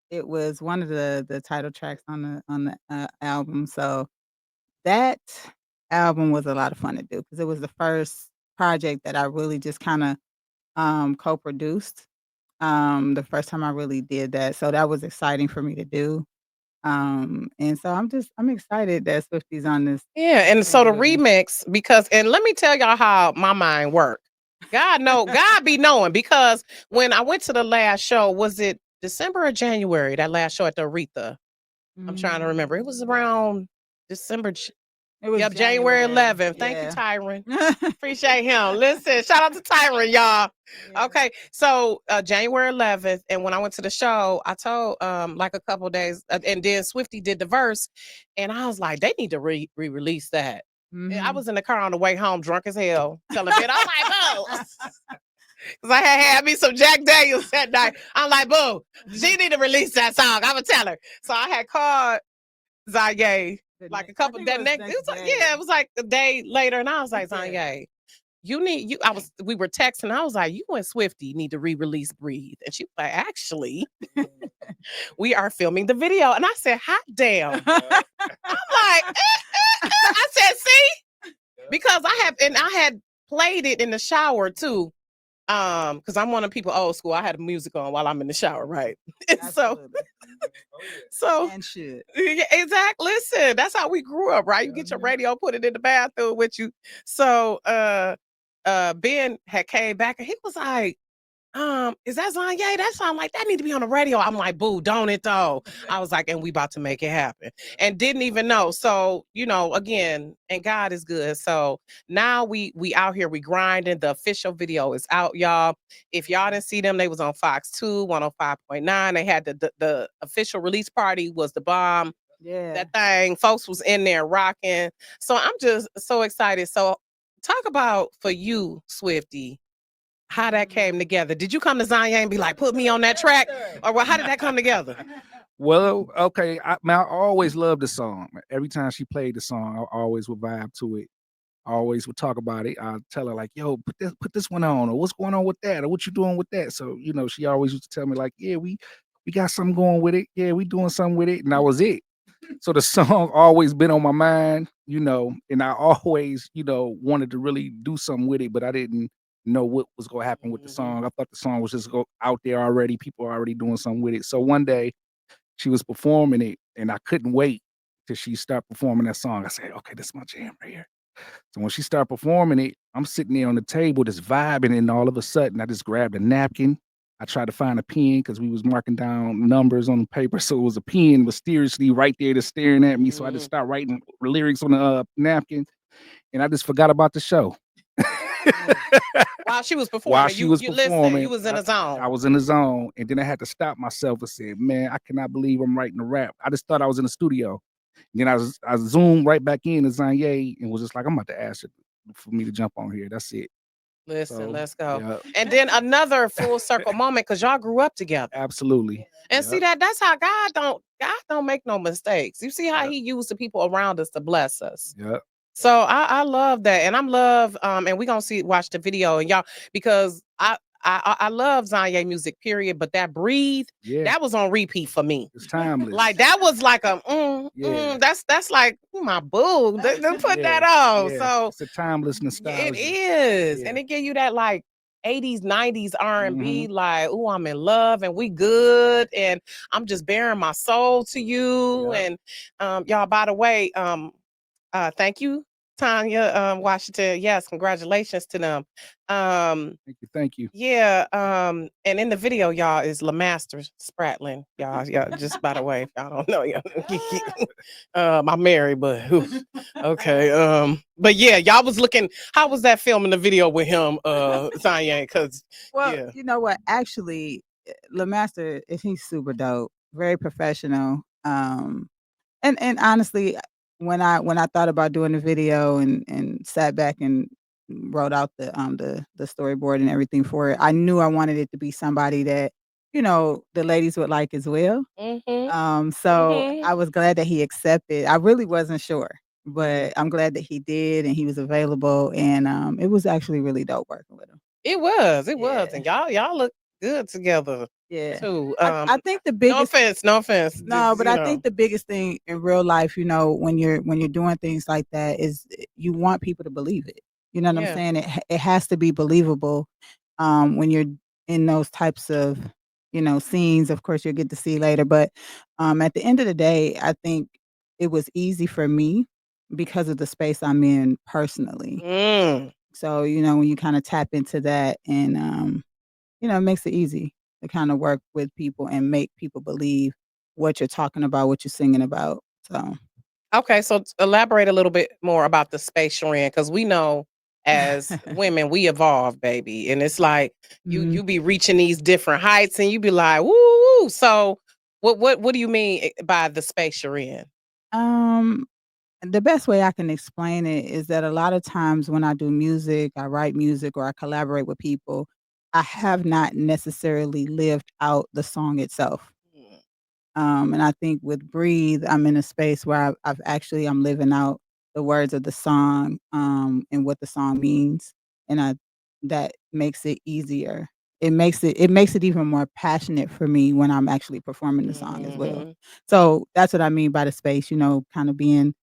it was one of the title tracks on the album. So that album was a lot of fun to do, because it was the first project that I really just kind of co-produced. The first time I really did that. So that was exciting for me to do. And so I'm excited that Swifty's on this. Yeah, and so the remix, because, and let me tell y'all how my mind worked. God be knowing, because when I went to the last show, was it December or January? That last show at the Aretha. I'm trying to remember. It was around December. It was January 11th. Thank you, Tyron. Appreciate him. Listen, shout out to Tyron, y'all. Okay, so January 11th, and when I went to the show, I told like a couple days, and then Swifty did the verse, and I was like, they need to re-release that. And I was in the car on the way home, drunk as hell, telling Ben, I'm like, boo, because I had me some Jack Daniels that night. I'm like, boo, she need to release that song. I'm gonna tell her. So I had called ZanYe like a couple that next. It was like a day later, and I was like, ZanYe, we were texting. I was like, you and Swifty need to re-release Breathe. And she was like, actually, we are filming the video. And I said, hot damn. I'm like, I said, see? Because I had played it in the shower too. Because I'm one of people old school. I had music on while I'm in the shower, right? So Absolutely. so And should. yeah, exactly. Listen, that's how we grew up, right? You get your radio, put it in the bathroom with you. So Ben had came back and he was like, is that ZanYe? That sound like that need to be on the radio. I'm like, boo, don't it though? I was like, and we about to make it happen. And didn't even know. So, again, and God is good. So now we out here, we grinding. The official video is out, y'all. If y'all didn't see them, they was on Fox 2, 105.9. They had the official release party was the bomb. Yeah. That thing, folks was in there rocking. So I'm just so excited. So talk about for you, Swifty, how that came together. Did you come to ZanYe and be like, put me on that track? Or how did that come together? Well, okay. I always loved the song. Every time she played the song, I always would vibe to it. I always would talk about it. I'd tell her like, yo, put this one on, or what's going on with that, or what you doing with that. So, she always used to tell me like, yeah, we got something going with it. Yeah, we doing something with it. And that was it. So the song always been on my mind, and I always, wanted to really do something with it, but I didn't know what was going to happen with the song. I thought the song was just out there already. People are already doing something with it. So one day she was performing it and I couldn't wait till she started performing that song. I said, okay, this is my jam right here. So when she started performing it, I'm sitting there on the table just vibing, and all of a sudden I just grabbed a napkin. I tried to find a pen because we was marking down numbers on the paper. So it was a pen mysteriously right there just staring at me. So I just started writing lyrics on the napkin, and I just forgot about the show. While she was performing, While she was listen, performing, you was in a zone. I was in the zone, and then I had to stop myself and said, man, I cannot believe I'm writing a rap. I just thought I was in the studio. Then I zoomed right back in to ZanYe and was just like, I'm about to ask her for me to jump on here. That's it. Listen, So, let's go. yeah. And then another full circle moment because y'all grew up together. Absolutely. And see that's how God don't make no mistakes. You see how he used the people around us to bless us. Yeah. So I love that. And I'm and we're gonna watch the video and y'all, because I love ZanYe music, period. But that Breathe, that was on repeat for me. It's timeless. Like that was like a that's like my boo. They put that on. Yeah. So it's a timeless nostalgia. it is. And it give you that like 80s, 90s R&B, like, oh, I'm in love and we good. And I'm just bearing my soul to you. And y'all, by the way, thank you, Tonja Washington. Yes, congratulations to them. Thank you. Yeah, and in the video, y'all, is LaMaster Spratling. Y'all, just by the way, if y'all don't know, y'all, I'm married, but okay. But yeah, y'all was looking. How was that film in the video with him, ZanYe? Because you know what? Actually, LaMaster, he's super dope, very professional. And honestly, when I thought about doing the video and sat back and wrote out the storyboard and everything for it, I knew I wanted it to be somebody that the ladies would like as well. So I was glad that he accepted. I really wasn't sure, but I'm glad that he did and he was available, and it was actually really dope working with him. It was, and y'all look good together. Yeah. Too. I think the biggest no offense. No, but I think the biggest thing in real life, when you're doing things like that, is you want people to believe it. You know what I'm saying? It has to be believable. When you're in those types of scenes, of course you'll get to see later. But at the end of the day, I think it was easy for me because of the space I'm in personally. So when you kind of tap into that, and it makes it easy to kind of work with people and make people believe what you're talking about, what you're singing about. So, okay, so elaborate a little bit more about the space you're in, because we know as women we evolve, baby, and it's like you be reaching these different heights, and you be like, woo, woo. So, what do you mean by the space you're in? The best way I can explain it is that a lot of times when I do music, I write music, or I collaborate with people, I have not necessarily lived out the song itself. And I think with Breathe, I'm in a space where I'm living out the words of the song, and what the song means, and that makes it easier. It makes it even more passionate for me when I'm actually performing the song as well. So that's what I mean by the space, kind of being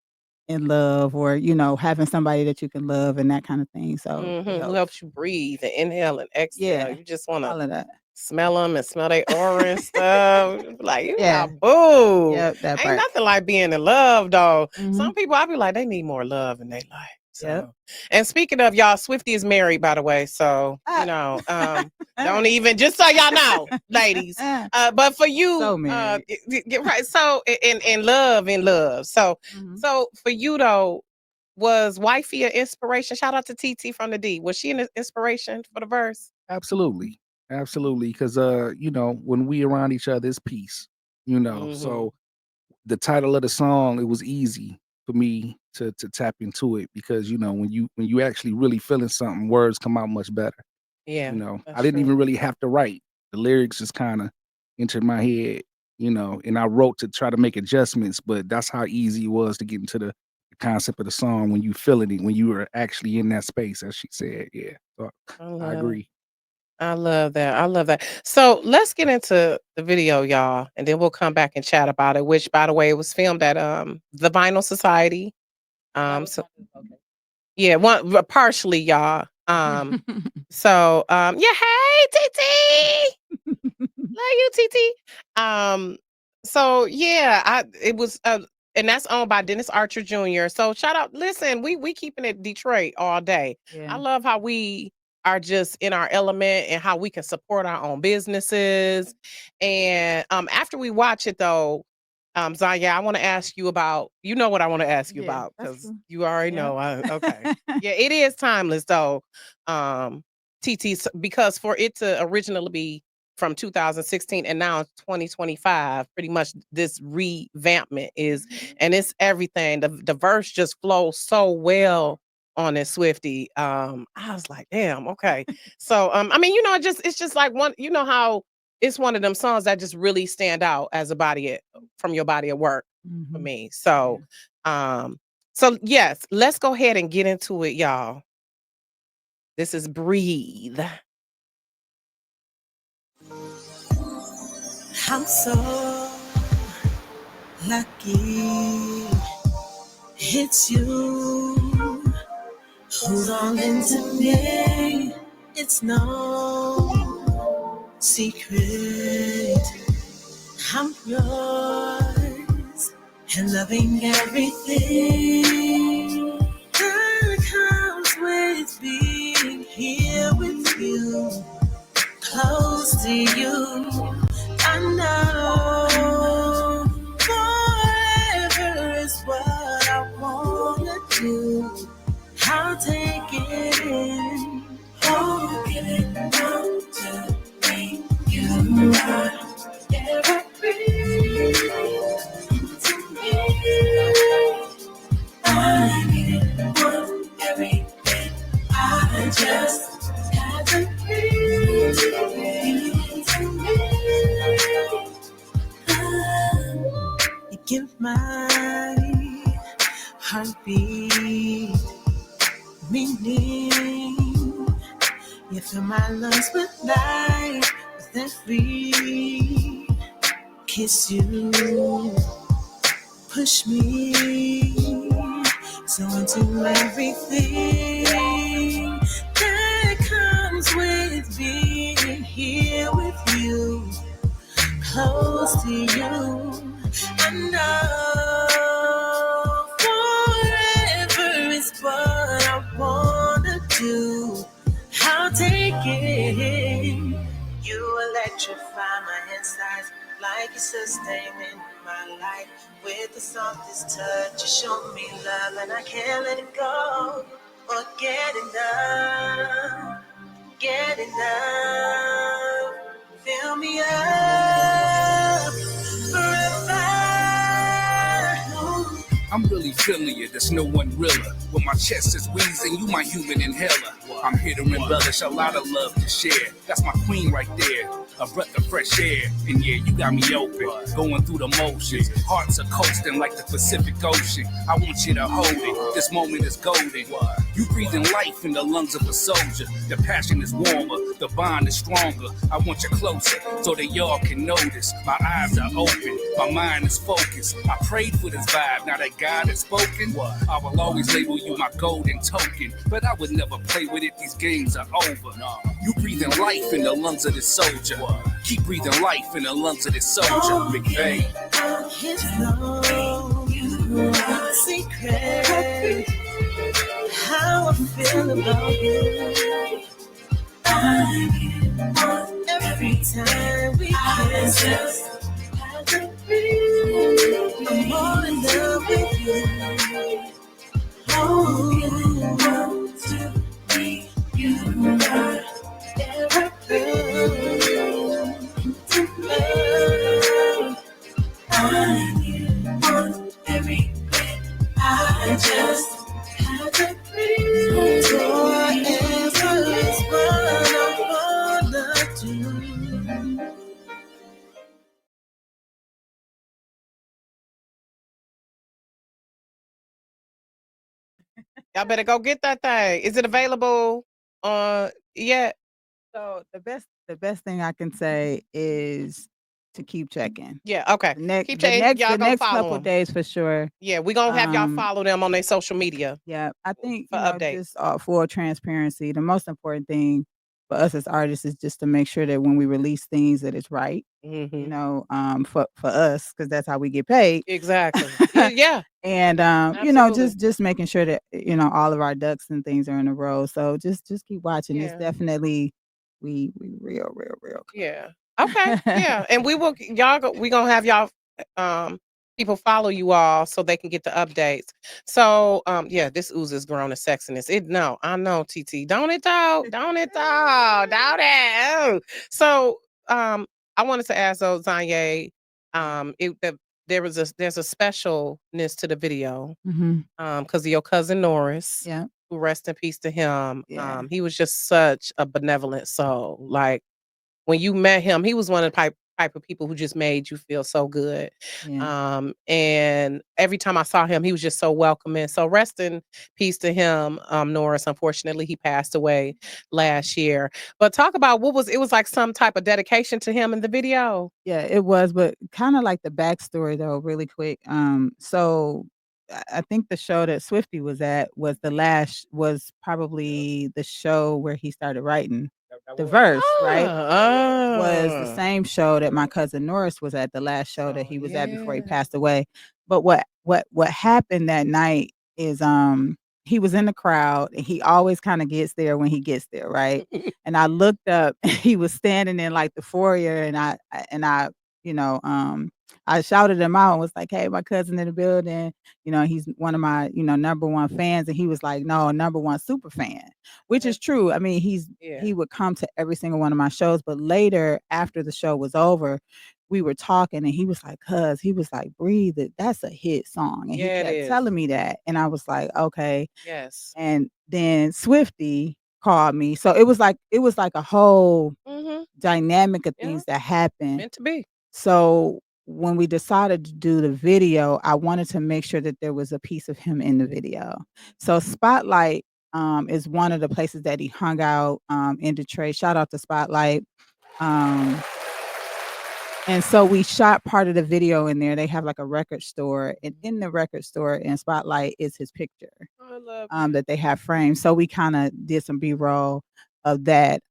in love, or having somebody that you can love and that kind of thing. So it Who helps you breathe and inhale and exhale. Yeah, You just want all to of that. smell them and smell their aura and stuff. Like, Yeah. boo. Yep, that Ain't part. nothing like being in love, though. Mhm. Some people, I be like, they need more love in their life. So. Yep. And speaking of y'all, Swifty is married, by the way. So, don't even, just so y'all know, ladies. But for you, So married. right. So in love. So, Mhm. so for you though, was wifey an inspiration? Shout out to TT from the D. Was she an inspiration for the verse? Absolutely. Absolutely. Because when we around each other, it's peace. So the title of the song, it was easy for me to tap into it because when you actually really feeling something, words come out much better. Yeah. I didn't even really have to write. The lyrics just kind of entered my head, and I wrote to try to make adjustments, but that's how easy it was to get into the concept of the song when you feeling it, when you were actually in that space, as she said. Yeah. So I agree. I love that. I love that. So let's get into the video, y'all, and then we'll come back and chat about it. Which, by the way, it was filmed at the Vinyl Society. So yeah, partially, y'all. So yeah, hey, TT, love you, TT. So yeah, it was and that's owned by Dennis Archer Jr. So shout out. Listen, we keeping it Detroit all day. Yeah. I love how we are just in our element and how we can support our own businesses. And after we watch it though, ZanYe, I want to ask you about, what I want to ask you Yeah, about, that's because cool. you already Yeah. know. Okay. Yeah, it is timeless though. TT, because for it to originally be from 2016 and now it's 2025, pretty much this revampment is, and it's everything. The verse just flows so well on this Swifty. I was like, damn, okay. So I mean, it's just like one, how it's one of them songs that just really stand out as from your body of work for me. So so yes, let's go ahead and get into it, y'all. This is Breathe. I'm so lucky. It's you who's all into me. It's no secret. I'm yours and loving everything that comes with being here with you, close to you. I know forever is what I wanna do. I'll take it in. Oh, give it all to me. You are everything to me. I need one everything. I just got to breathe to me. You give my heartbeat meaning. You fill my lungs with life with every kiss you push me so into everything that comes with being here with you, close to you. I know forever is what I wanna do. I'll take it. You electrify my insides like you're sustaining my life with the softest touch. You show me love and I can't let it go or get enough. Get enough. Fill me up forever. I'm really feeling you, there's no one realer. When my chest is wheezing, you my human inhaler. I'm here to embellish, a lot of love to share. That's my queen right there, a breath of fresh air. And yeah, you got me open, going through the motions. Hearts are coasting like the Pacific Ocean. I want you to hold it, this moment is golden. You breathing life in the lungs of a soldier. The passion is warmer, the bond is stronger. I want you closer so that y'all can notice. My eyes are open, my mind is focused. I prayed for this vibe, now that God has spoken. I will always label you my golden token, but I would never play with it, these games are over. You breathing life in the lungs of this soldier. Keep breathing life in the lungs of this soldier, McVay. His love, secret. How I feel about you. Every time we kiss, I'm all in love with you. Oh, you want to be you. I want every bit. I just have to breathe. Forever is what I wanna do. Y'all better go get that thing. Is it available yet? So the best thing I can say is to keep checking. Yeah, okay. The checking. Y'all the go next follow couple them. days for sure. Yeah, we're gonna have y'all Um, follow them on their social media. Yeah, I think for you know, updates. just full transparency. The most important thing for us as artists is just to make sure that when we release things that it's right. You Mhm. know, for us, because that's how we get paid. Exactly. Yeah. And you know, Absolutely. just making sure that you know all of our ducks and things are in a row. So just keep watching. It's Yeah. definitely we real close. Yeah. Okay. Yeah. And we will we gonna have y'all people follow you all so they can get the updates. So yeah, this oozes grown to sexiness. I know, TT. Don't it though? Don't it though? Don't it? Oh. So I wanted to ask though, ZanYe, there's a specialness to the video Mhm. because of your cousin Norris. Yeah. Who rest in peace to him. Yeah. He was just such a benevolent soul. Like when you met him, he was one of the type of people who just made you feel so good. Yeah. And every time I saw him, he was just so welcoming. So rest in peace to him, Norris. Unfortunately, he passed away last year. But talk about it was like some type of dedication to him in the video. Yeah, it was, but kinda like the backstory though, really quick. So I think the show that Swifty was at was probably the show where he started writing the verse, right? Was the same show that my cousin Norris was at, the last show that he was at before he passed away. But what happened that night is he was in the crowd and he always kind of gets there when he gets there, right? And I looked up, he was standing in like the foyer and I you know, I shouted him out and was like, "Hey, my cousin in the building. You know, he's one of my, you know, number one fans." And he was like, "No, number one super fan," which is true. I mean, he would come to every single one of my shows. But later, after the show was over, we were talking and he was like, he was like, "Breathe it. That's a hit song." And he Yeah, it kept is. telling me that. And I was like, "Okay." Yes. And then Swifty called me. So it was like a whole dynamic of Yeah. things that happened. Meant to be. So when we decided to do the video, I wanted to make sure that there was a piece of him in the video. So Spotlight is one of the places that he hung out in Detroit. Shout out to Spotlight. And so we shot part of the video in there. They have like a record store, and in the record store in Spotlight is his picture I love that they have framed. So we kind of did some B-roll of that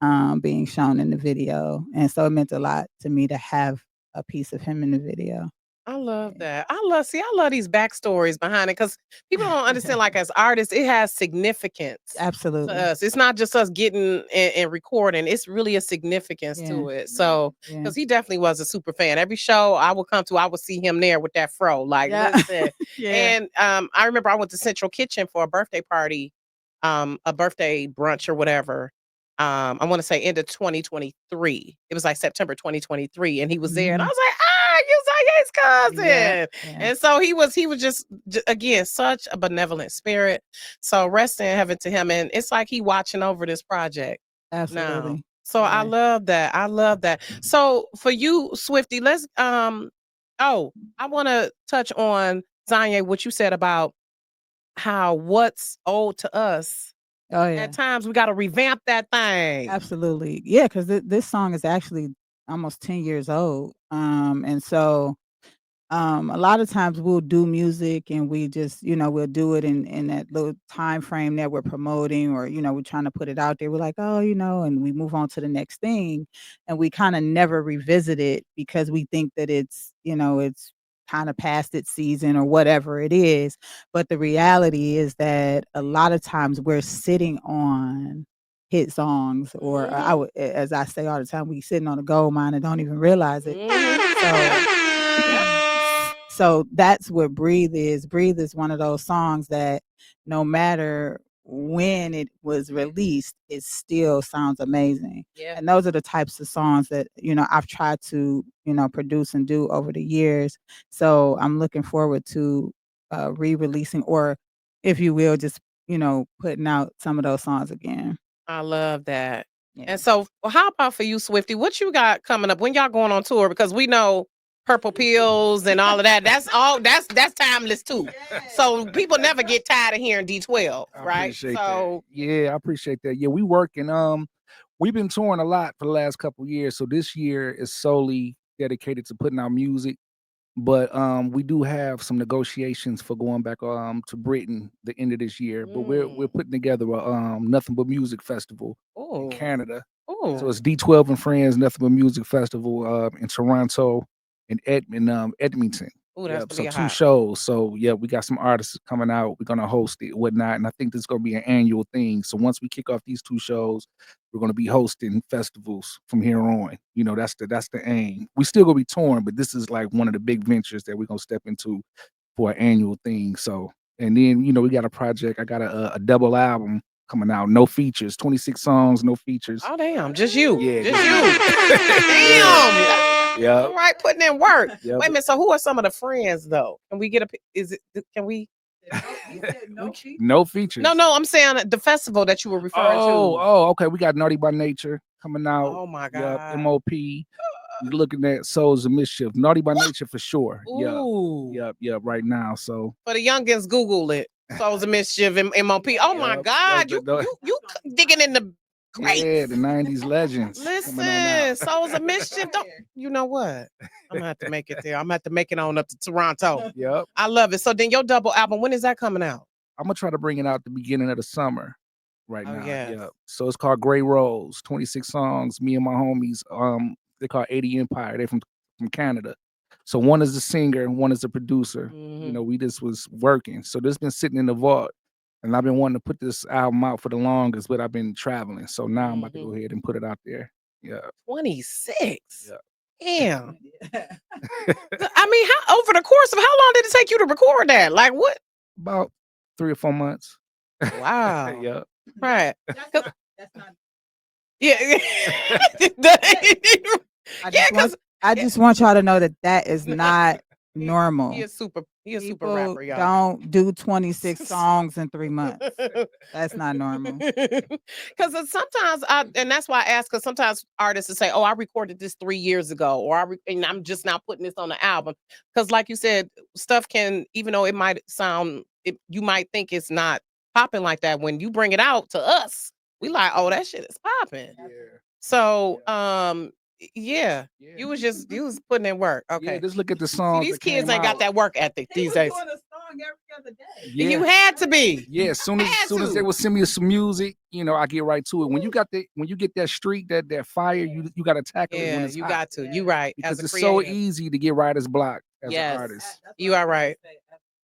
being shown in the video. And so it meant a lot to me to have a piece of him in the video. I love that. I love these backstories behind it because people don't understand, like, as artists, it has significance to Absolutely. us. It's not just us getting and recording. It's really a significance to it. So, Yeah. because he definitely was a super fan. Every show I would come to, I would see him there with that fro. Like, Yeah. listen. Yeah. And I remember I went to Central Kitchen for a birthday party, a birthday brunch or whatever. I want to say end of 2023. It was like September 2023, and he was there, and I was like, you ZanYe's cousin. Yeah. And so he was just again such a benevolent spirit. So rest in heaven to him, and it's like he watching over this project now. Absolutely. So Yeah. I love that. I love that. So for you, Swifty, let's I want to touch on ZanYe, what you said about how what's owed to us Oh yeah. At times we got to revamp that thing. Absolutely. Yeah, because this song is actually almost 10 years old. And so a lot of times we'll do music and we just, we'll do it in that little time frame that we're promoting or, we're trying to put it out there. We're like, oh, and we move on to the next thing. And we kind of never revisit it because we think that it's kind of past its season or whatever it is. But the reality is that a lot of times we're sitting on hit songs or as I say all the time, we sitting on a gold mine and don't even realize it. So that's what Breathe is. Breathe is one of those songs that no matter when it was released, it still sounds amazing. Yeah. And those are the types of songs that, I've tried to, produce and do over the years. So I'm looking forward to re-releasing or, if you will, just, putting out some of those songs again. I love that. Yeah. And so how about for you, Swifty? What you got coming up? When y'all going on tour? Because we know Purple Pills and all of that. That's timeless too. So people never get tired of hearing D12, right? Appreciate that. Yeah, I appreciate that. Yeah, we working. We've been touring a lot for the last couple of years. So this year is solely dedicated to putting out music. But we do have some negotiations for going back to Britain the end of this year. But we're putting together a Nothing But Music Festival in Canada. So it's D12 and Friends Nothing But Music Festival in Toronto and Edmonton. Ooh, that's so gonna be 2 hot. shows. So yeah, we got some artists coming out. We're gonna host it, whatnot, and I think this is gonna be an annual thing. So once we kick off these 2 shows, we're gonna be hosting festivals from here on. That's the aim. We still gonna be touring, but this is like one of the big ventures that we're gonna step into for an annual thing. So and then we got a project. I got a double album coming out, no features, 26 songs, no features. Oh damn, just you. Yeah, Just you. Damn. Yeah. All right, putting in work. Yep. Wait a minute. So who are some of the friends though? Can we get can we No features. No, I'm saying the festival that you were referring to. Oh, okay. We got Naughty by Nature coming out. Oh my Yep, God. MOP. You're looking at Souls of Mischief. Naughty by Nature for sure. Ooh. Yep, right now. So For the youngins, Google it. Souls of Mischief and MOP. Oh my Yep, God. those- You digging in the greats. yeah, the 90s legends. coming on out. Listen, Souls of Mischief. You know what? I'm gonna have to make it there. I'm gonna have to make it on up to Toronto. Yep. I love it. So then your double album, when is that coming out? I'm gonna try to bring it out the beginning of the summer right now. yes. Yep. So it's called Gray Rose, 26 songs. Me and my homies, they're called 80 Empire. They're from Canada. So one is the singer, one is the producer. We just was working. So this been sitting in the vault. And I've been wanting to put this album out for the longest, but I've been traveling. So now I'm about to go ahead and put it out there. Yeah. 26. Yeah. Damn. I mean, how over the course of how long did it take you to record that? Like what? About 3 or 4 months. Wow. Yeah. Right. That's not. Yeah. I just want y'all to know that is not normal. He is super People rapper, y'all. don't do 26 songs in 3 months. That's not normal. Because sometimes and that's why I ask, because sometimes artists will say, oh, I recorded this 3 years ago, or and I'm just now putting this on the album. Because like you said, stuff can, even though it might sound, you might think it's not popping like that, when you bring it out to us, we like, oh, that shit is popping. Yeah. So yeah. You was putting in work. Okay. Yeah, just look at the songs. See, these that kids came ain't got out. that work ethic these days. Doing a song every other day. Yeah. You had to be. Yeah, as soon as they would send me some music, I get right to it. When you get that streak, that fire, you got to tackle it when Yeah, it's you hot. got to. You right. Because As a it's creative. so easy to get writer's block as Yes. an artist. You are right.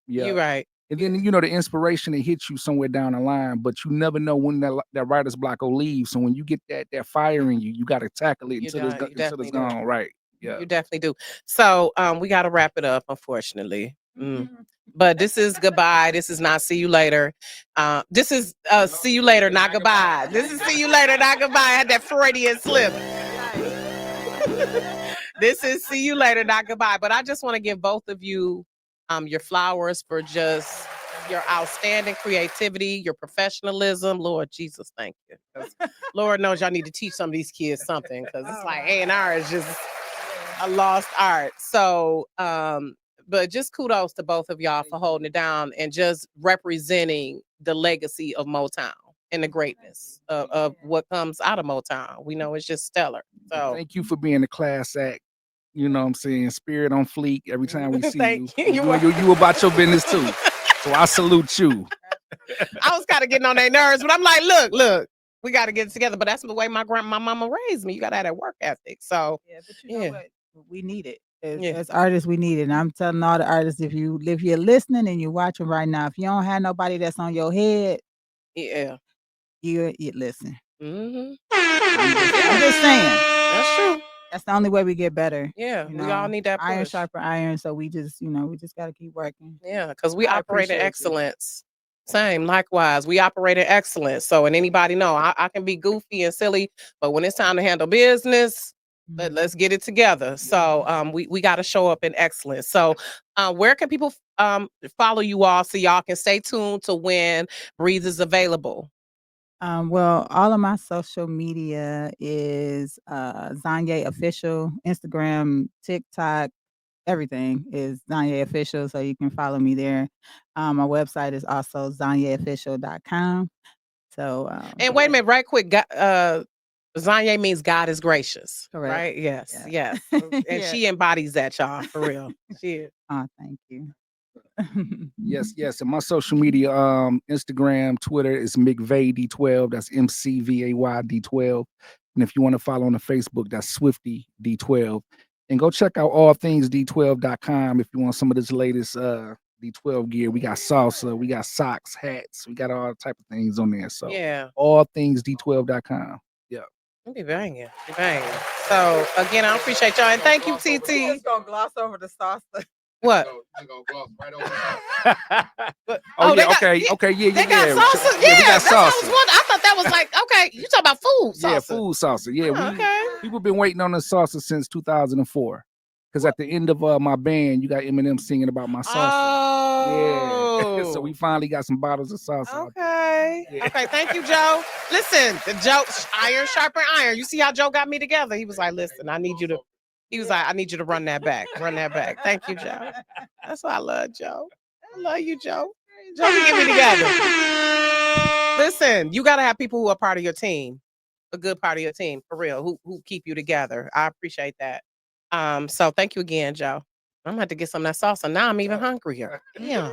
Yeah. You right. And then the inspiration that hits you somewhere down the line, but you never know when that writer's block will leave. So when you get that fire in you, you got to tackle it until it's definitely gone. Right. Yeah. You definitely do. So we got to wrap it up, unfortunately. But this is goodbye. This is not see you later. This is see you later, not goodbye. This is see you later, not goodbye. I had that Freudian slip. This is see you later, not goodbye. But I just want to give both of you your flowers for just your outstanding creativity, your professionalism. Lord Jesus, thank you. 'Cause Lord knows y'all need to teach some of these kids something, because it's like A&R is just a lost art. So, but just kudos to both of y'all for holding it down and just representing the legacy of Motown. in the greatness of what comes out of Motown. We know it's just stellar. So Thank you for being the class act. You know what I'm saying? Spirit on fleek every time we see you. Thank you. You about your business too. So I salute you. I was kind of getting on their nerves, but I'm like, look, we got to get it together. But that's the way my mama raised me. You got to have that work ethic. So Yeah, but you know what? We need it. Yeah. As artists, we need it. And I'm telling all the artists, if you're listening and you're watching right now, if you don't have nobody that's on your head, yeah, you listen. Mm-hmm. I'm just saying. That's true. That's the only way we get better. Yeah, You we know, all need that iron push. sharper iron. So we just got to keep working. Yeah, because we I operate in appreciate you. excellence. Same, likewise. We operate in excellence. So, and anybody know, I can be goofy and silly, but when it's time to handle business, let's get it together. So, we got to show up in excellence. So, where can people follow you all so y'all can stay tuned to when Breathe is available? Well, all of my social media is ZanYe Official, Instagram, TikTok, everything is ZanYe Official, so you can follow me there. My website is also ZanYeOfficial.com. So, And wait a minute, right quick. ZanYe means God is gracious. Correct. Right? Yes, Yeah. yes. And she embodies that, y'all, for real. She is. Oh, thank you. Yes. And my social media, Instagram, Twitter is McVay D12. That's MCVAY D12. And if you want to follow on the Facebook, that's Swifty D12. And go check out allthingsd12.com if you want some of this latest D12 gear. We got salsa, we got socks, hats, we got all type of things on there. So Yeah. allthingsd12.com. Yeah. Be banging. So again, I appreciate y'all and thank you, TT. Just gonna gloss over the salsa. What? Oh, they yeah, got- okay, yeah. They got salsa. Yeah, we got that's what I was salsa. wondering. I thought that was like, okay, you talking about food salsa. Yeah, food salsa. Yeah, Oh, okay. people been waiting on the salsa since 2004. Because at the end of my band, you got Eminem singing about my salsa. Oh. Yeah. So we finally got some bottles of salsa. out Okay. Yeah. Okay. Thank you, Joe. Listen, the Joe, iron sharpen iron. You see how Joe got me together? He was like, listen, I need you to run that back. Run that back. Thank you, Joe. That's why I love Joe. I love you, Joe. Joe can get me together. Listen, you got to have people who are part of your team, a good part of your team, for real, who keep you together. I appreciate that. So thank you again, Joe. I'm gonna have to get some of that salsa. Now I'm even hungrier. Yeah.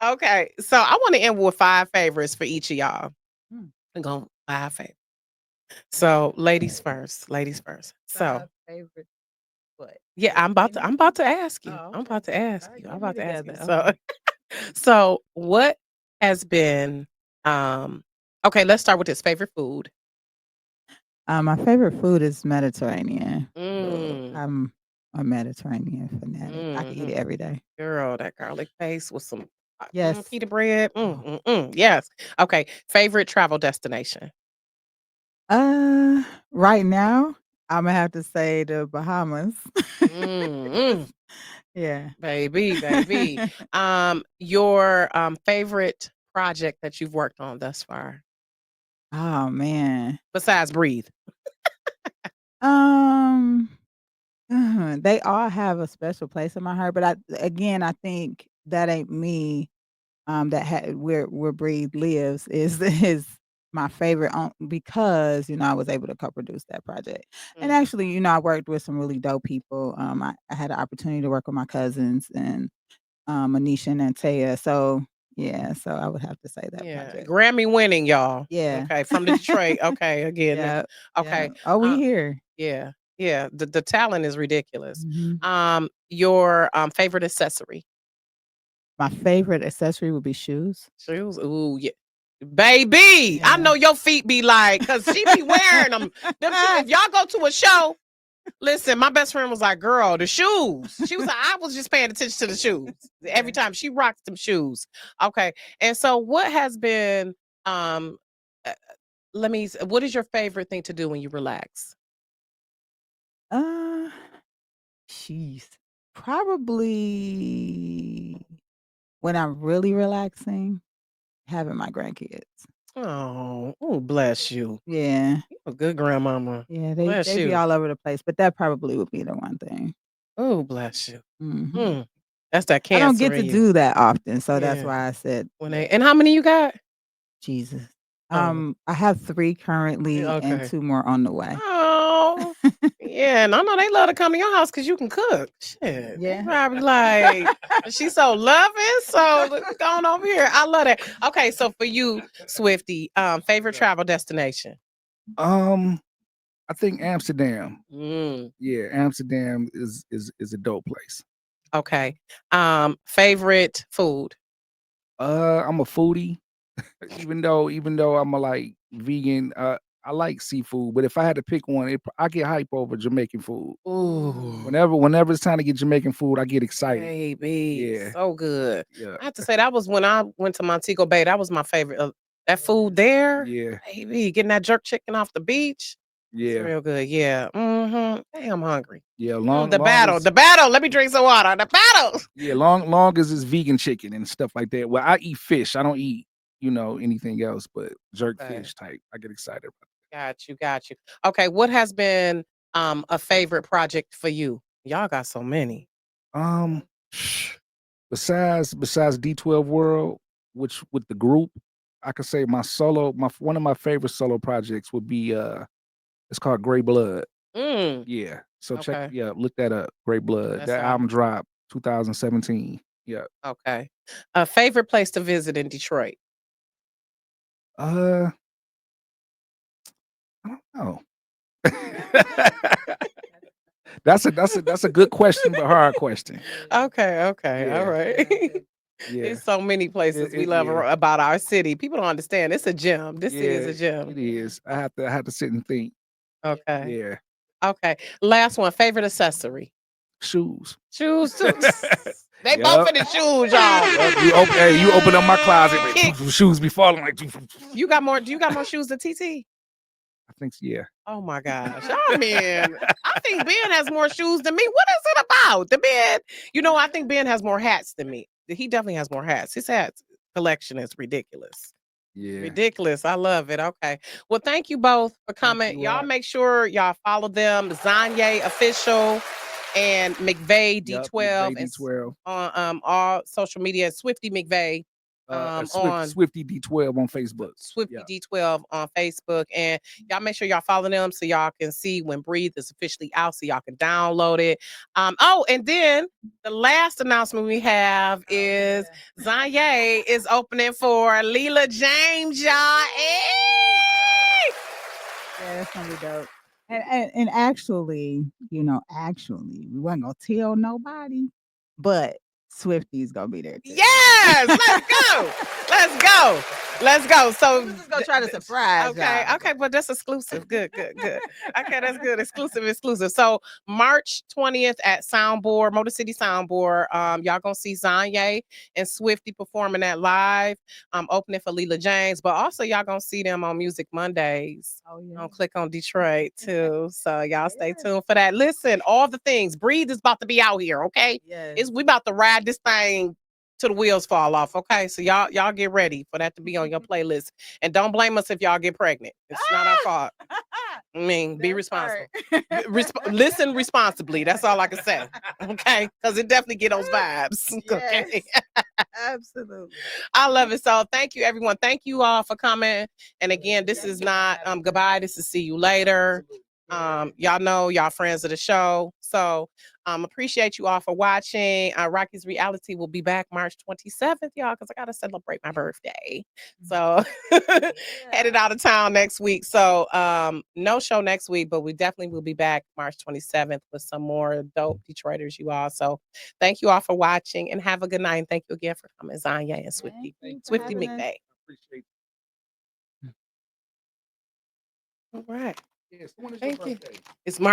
Okay, so I want to end with 5 favorites for each of y'all. I'm going 5 favorites. So ladies first. So favorite what? yeah, I'm about to ask you. Oh, I'm about to ask All you. right, I'm about to get ask me you. together. So what has been okay, let's start with this favorite food. My favorite food is Mediterranean. Mm. I'm a Mediterranean fanatic. I can eat it every day. Girl, that garlic paste with some Yes. pita bread. Yes. Okay. Favorite travel destination. Right now, I'm gonna have to say the Bahamas. Yeah. Baby. Your favorite project that you've worked on thus far, Oh man. besides Breathe. They all have a special place in my heart, but I think that ain't me. That where Breathe lives is my favorite because I was able to co-produce that project. And actually, I worked with some really dope people. I had the opportunity to work with my cousins and Anisha and Taya. So yeah, so I would have to say that project. Grammy winning, y'all. Yeah. Okay, from Detroit. Okay, again. Yeah. Okay. Yeah. Oh, we here. Yeah. Yeah. The talent is ridiculous. Mhm. Your favorite accessory. My favorite accessory would be shoes. Shoes. Ooh, yeah. Baby, I know your feet be like, because she be wearing them. If y'all go to a show, listen, my best friend was like, girl, the shoes. She was like, I was just paying attention to the shoes. Every time she rocks them shoes. Okay. And so what has been, what is your favorite thing to do when you relax? Jeez. Probably when I'm really relaxing, having my grandkids. Oh, bless you. Yeah. You're a good grandmama. Yeah, Bless they you. be all over the place, but that probably would be the one thing. Oh, bless you. Mhm. That's that I cancer. don't get to in you. do that often, so that's Yeah. why I said And how many you got? Jesus. Oh. I have 3 currently and Okay. 2 more on the way. Oh, yeah, and I know they love to come to your house because you can cook. Shit, Yeah. they probably like she's so loving. So go on over here. I love that. Okay, so for you, Swifty, favorite travel destination? I think Amsterdam. Mm, Yeah, Amsterdam is a dope place. okay. Favorite food? I'm a foodie. even though I'm a like vegan, I like seafood. But if I had to pick one, I get hype over Jamaican food. Ooh, Whenever it's time to get Jamaican food, I get excited. baby, Yeah. so good. Yeah. I have to say that was when I went to Montego Bay. That was my favorite. That food there, Yeah. baby, getting that jerk chicken off the beach. It's Yeah. real good. Yeah. Mm-hmm. Hey, I'm hungry. Yeah. The battle. Let me drink some water. The battle. Yeah, long as it's vegan chicken and stuff like that. Well, I eat fish. I don't eat, anything else, but jerk fish type. I get excited about it. Got you. Okay, what has been a favorite project for you? Y'all got so many. Besides D12 World, which with the group, I could say one of my favorite solo projects would be it's called Gray Blood. Yeah. So look that up. Gray Blood. That album dropped 2017. Yeah. Okay. A favorite place to visit in Detroit? I don't know. That's a good question, but hard question. Okay. Yeah. All right. Yeah. There's so many places we love about our city. People don't understand. It's a gem. This city is a gem. It is. I have to sit and think. Okay. Yeah. Okay. Last one. Favorite accessory? Shoes. Shoes too. They both in the shoes, y'all. You open up my closet, shoes be falling like. You got more? Do you got more shoes than TT? I think so, yeah. Oh my gosh. I think Ben has more shoes than me. What is it about? The Ben, I think Ben has more hats than me. He definitely has more hats. His hats collection is ridiculous. Yeah. Ridiculous. I love it. Okay. Well, thank you both for coming. Y'all make sure y'all follow them. ZanYe Official and McVay D12. McVay D12. On all social media. Swifty McVay. On Swifty D12 on Facebook. Swifty D12 on Facebook. And y'all make sure y'all follow them so y'all can see when Breathe is officially out so y'all can download it. And then the last announcement we have is ZanYe is opening for Leela James, y'all. Hey! Yeah, that's gonna be dope. And actually, we wasn't gonna tell nobody, but Swifty's gonna be there too. Yes, let's go. So we're just gonna try to surprise. Okay, but that's exclusive. Good. Okay, that's good. Exclusive. So March 20th at Soundboard, Motor City Soundboard. Y'all gonna see ZanYe and Swifty performing that live. Opening for Leela James, but also y'all gonna see them on Music Mondays. Oh yeah. Click on Detroit too. So y'all stay tuned for that. Listen, all the things. Breathe is about to be out here. Okay. Yes. We about to ride this thing till the wheels fall off. Okay, so y'all get ready for that to be on your playlist, and don't blame us if y'all get pregnant. It's not our fault. I mean, be responsible. Listen responsibly. That's all I can say. Okay, because it definitely get those vibes. Okay, Absolutely. I love it. So thank you, everyone. Thank you all for coming. And again, this is not goodbye. This is see you later. Y'all know y'all friends of the show. So appreciate you all for watching. Rocky's Reality will be back March 27th, y'all, because I gotta celebrate my birthday. So headed out of town next week. So no show next week, but we definitely will be back March 27th with some more dope Detroiters, you all. So thank you all for watching and have a good night. And thank you again for coming, ZanYe and Swifty McVay. Appreciate All right. it. Yes, when is Thank your you. birthday? It's March.